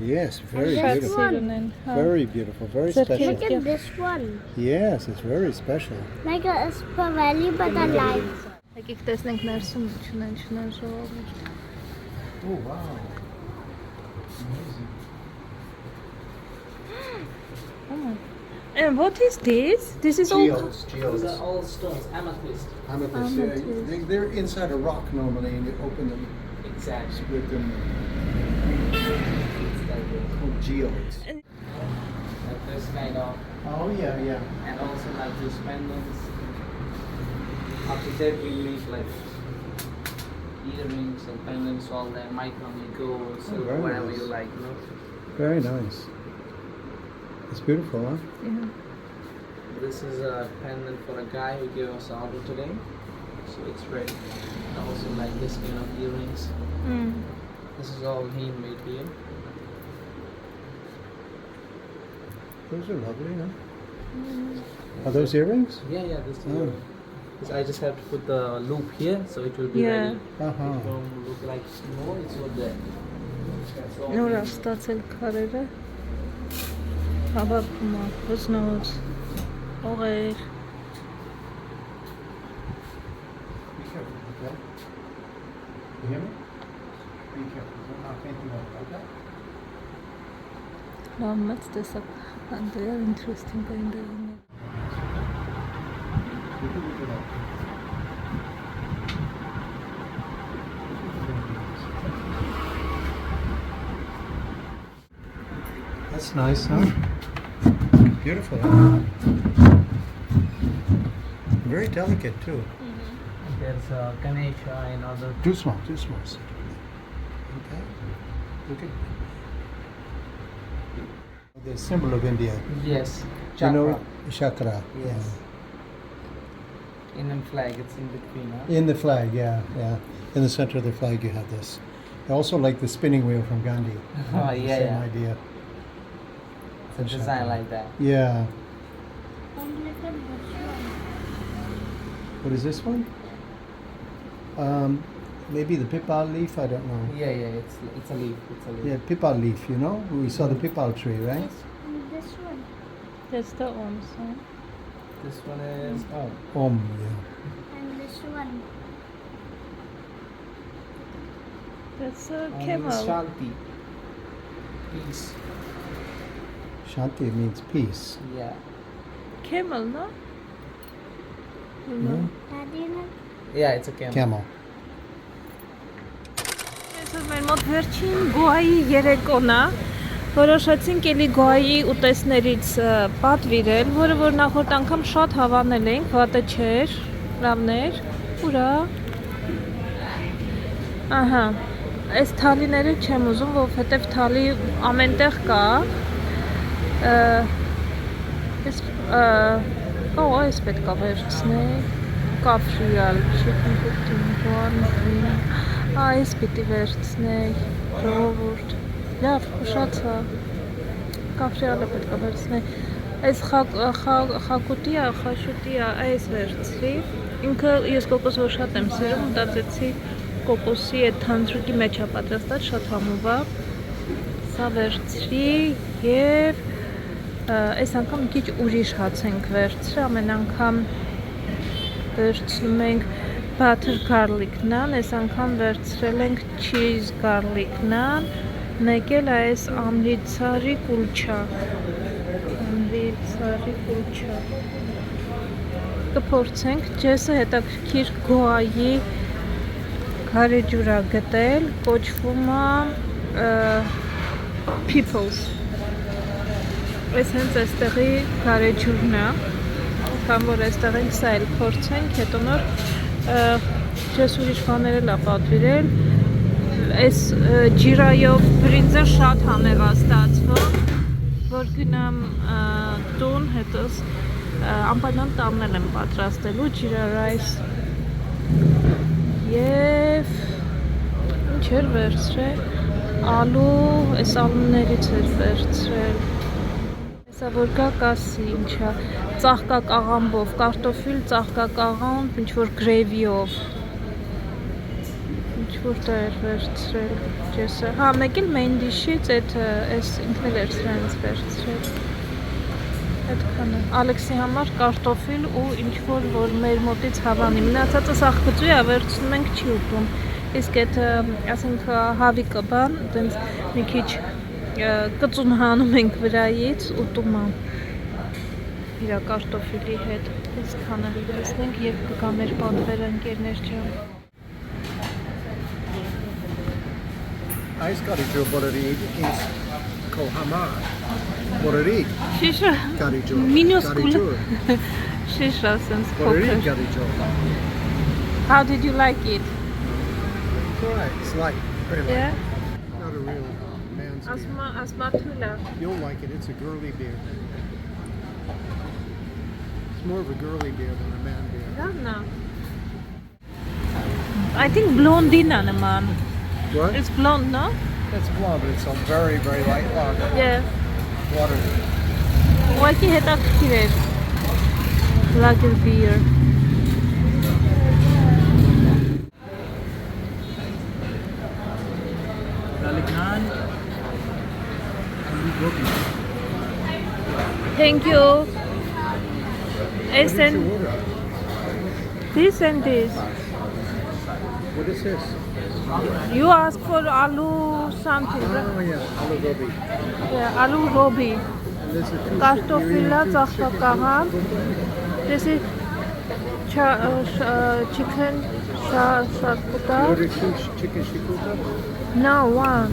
Yes, very Yes. Շատ beautiful. սիրուն են, հա։ Very beautiful. Very Look special. Look at this one. Yes, it's very special. Like a spirelli, but alive. Եկեք տեսնենք ներսում չունեն ժողովուրդ։ Oh, wow. Amazing. And what is this? This is all Geodes. Those Geodes. are all stones, amethyst. Amethyst. Yeah, they're inside a rock normally, and you open them, Exactly. split them. It's like, Called geodes. like this kind of, Oh yeah, yeah. and also like these pendants. After that we make like earrings and pendants, all that might only gold, silver, very whatever nice. you like, you know. Very nice. It's beautiful, huh? Yeah. This is a pendant for a guy who gave us an order today, so it's ready. And also like this kind of earrings. This is all handmade here. Those are lovely, huh? Are those earrings? Yeah, yeah, this is Oh. this I just have to put the loop here, so it will be Yeah. ready. Uh-huh. It won't look like snow, it's what the so Նոր է ստացել քարերը։ Հավաքում է, ոզնոց, օղեր։ Be careful, okay? You hear me? Be careful. Don't knock anything over, okay? Լավ մեծ տեսակ, they are interesting kind of։ You can look it up. That's nice, huh? Beautiful, huh? Very delicate, too. there's Ganesha and other. Too small, too small. Okay. Look at the symbol of India. Yes, You chakra. know, chakra. Yes. Indian flag, it's in between. Huh? In the flag, yeah, yeah. In the center of the flag, you have this. I also like the spinning wheel from Gandhi. Oh, yeah, Same yeah. idea. a design like that. Yeah. And look at this one. What is this one? Maybe the pipal leaf. I don't know. Yeah, it's a leaf. It's a leaf. Yeah, pipal leaf. You know, we saw the pipal tree, right? Yes, and this one. That's the Om song. This one is Yeah. And this one. That's a Om is camel. Shanti. Peace. Shanti means peace. Yeah. Camel, no? No? Daddy, look. Yeah, it's a camel. Camel. Այսօր մեր մոտ վերջին գոայի երեկոն է, որոշեցինք էլի գոայի ուտեսներից պատվիրել, որը որ նախորդ անգամ շատ հավանել էինք, վատը չէր, լավներ, ուրա։ Ահա, այս թալիները չեմ ուզում, որովհետև թալի ամենտեղ կա։ Այս պետք է վերցնել, կաֆրիալ, chicken pudding, one green, այս պիտի վերցնել, ժողովուրդ, լավ, ուշացա, կաֆրիալը պետք է վերցնել, այս խակուտիա, խաշուտիա, այս վերցրի, ինքը ես կոկոսը որ շատ եմ սիրում, մտածեցի կոկոսի այդ թանձրուկի մեջ է պատրաստած, շատ համով է, սա վերցրի և այս անգամ մի քիչ ուրիշ հաց ենք վերցրել, ամեն անգամ վերցնում ենք butter garlic naan, այս անգամ վերցրել ենք cheese garlic naan, մեկ էլ այս ամրիցարի կուլչա, կփորձենք, Ջեսը հետաքրքիր գոայի գարեջուր է գտել, կոչվում է Peoples, այս հենց այստեղի գարեջուրն է, կամ որ այստեղ ենք սա էլ փորձենք, հետո նոր Ջես ուրիշ բաներ էլ է պատվիրել, այս ջիրայով բրինձը շատ համեղ է ստացվում, որ գնամ տուն, հետո անպայման տաննել եմ պատրաստելու ջիրա ռայս և ինչ էր վերցրել, ալու, այս ալուներից էր վերցրել, Սա որ կա կասի ինչա, ծաղկակ աղամբով, կարտոֆիլ, ծաղկակ աղամբ, ինչ-որ գրեվիով, ինչ-որ դա էր վերցրել, Ջեսը, հա, մեկ էլ մեին դիշից այդ ինքն էլ էր սրանց վերցրել, այդքան է, Ալեքսի համար կարտոֆիլ ու ինչ-որ, որ մեր մոտից հավանի, մնացածը սաղկծու է, վերցնում ենք չի ուտում, իսկ այդ, ասենք, հավիկը բան, դենց մի քիչ կծուն հանում ենք վրայից, ուտում է իրա կարտոֆիլի հետ, ես քանել լսնենք և կգա մեր պատվերը ընկերներ չեմ։ Այս կարիջուր բորերիգ is կոհամար, բորերիգ Շիշը, կարիջուր, մինուսկուլ, շիշը սենց բորերիգ փոքր։ կարիջուր. How did you like it? It's alright, it's light, very light. Yeah? Not a real man's beer. Ասմա թույլ է։ You'll like it, it's a girly beer. It's more of a girly beer than a man beer. Լավն է։ I think blondine է նման։ What? It's blonde, no? It's blonde, but it's a very, very light lager. Yeah. Water. Ուղղակի հետաքրքիր էր։ Lager beer։ Thank you. This and this. What is this? You asked for aloo something, right? Oh yeah, aloo gobi. Yeah, aloo gobi. And this is two Kartofila, ծաղկակահան. This is chicken shakuta. You ordered two chicken shikuta? No, one.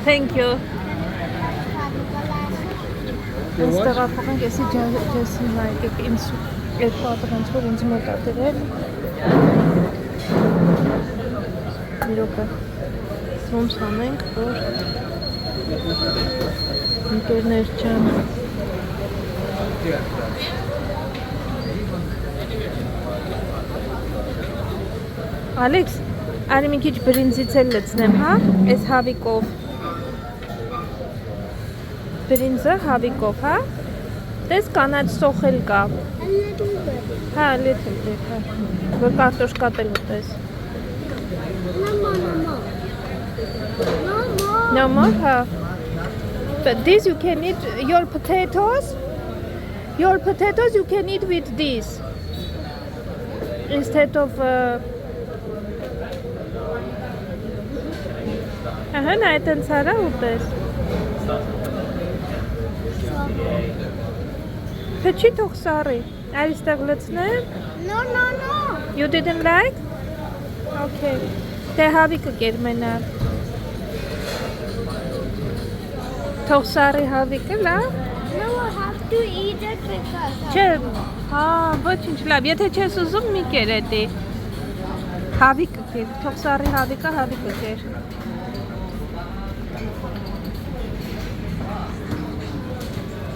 Thank you. Այստեղ ապոխենք եսի ջեսին նայկեք ինձ այդ պատրանց, որ ինձ մոտ է դրել։ Իրոք է, սոմս անենք, որ ընկերներ չեն։ Ալեքս, Արի մի քիչ բրինձից էլ լցնեմ, հա? Այս հավիկով։ Բրինձը հավիկով, հա? Տես կանաչ սոխել կա։ Հա, լեթել դեպ, հա։ Որ կարտոշկատ էլ ուտես։ No more, հա։ But this you can eat your potatoes. Your potatoes you can eat with this. Instead of Ահա նա այդտենց արա ուտես։ Փչի թող սարի։ Այլ ստեղ լցնեմ։ No, no, no. You didn't like? Okay. Դե հավիկը կեր մենակ։ Թող սարի հավիկը, լավ։ No, I have to eat it because. Չէ, հա, ոչինչ, լավ, եթե չես ուզում մի կեր էդի։ Հավիկը կեր, թող սարի հավիկը կեր։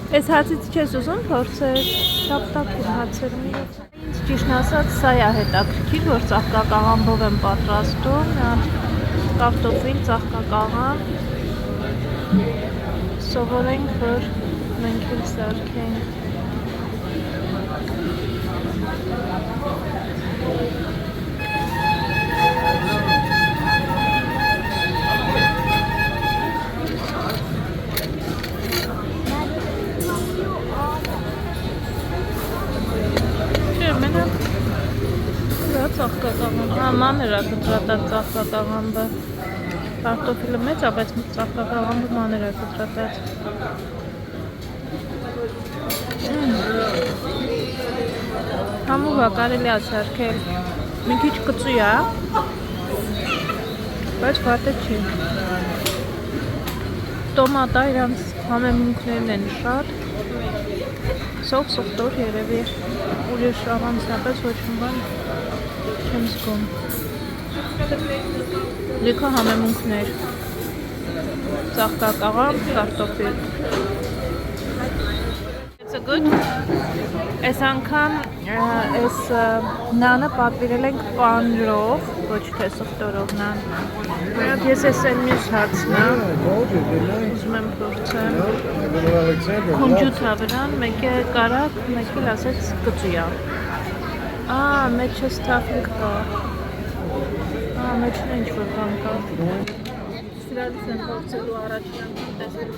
Այս հացից չես ուզում փորձես, տապ-տապ եմ հացերը միրոց։ Ինձ ճիշտ ասած, սա է հետաքրքիր, որ ծաղկակաղամբով եմ պատրաստում, մի հատ կարտոֆիլ, ծաղկակաղամբ։ Սովորենք, որ մենք էլ սարքենք։ Ծաղկակաղամբը, հա, մանր է կտրատած ծաղկակաղամբը, կարտոֆիլը մեծ է, բայց ծաղկակաղամբը մանր է կտրատած։ Համուհ է, կարելի է սարքել, մի քիչ կծու է, բայց վատը չի։ Տոմատա իրանց համեմունքներն են շատ, սոխտոր երևի, ուրիշ առանձնապես ոչ մի բան չեմ զգում։ Լիքը համեմունքներ, ծաղկակաղամբ, կարտոֆիլ։ It's good. Այս անգամ այս նանը պատվիրել ենք պանրով, ոչ թե սոխտորով նան։ Ես ես են մյուս հացն է, ուզում եմ փորձեմ։ Քունջութ է վրան, մեկ է կարակ, մեկ էլ ասեց կծու է։ Մեջը ստաֆինգ կա։ Մեջն է ինչ-որ բան կա։ Սրալից եմ փորձելու առաջին անգամ տեսել։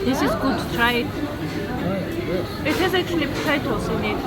This is good, try it. It has actually potatoes in it.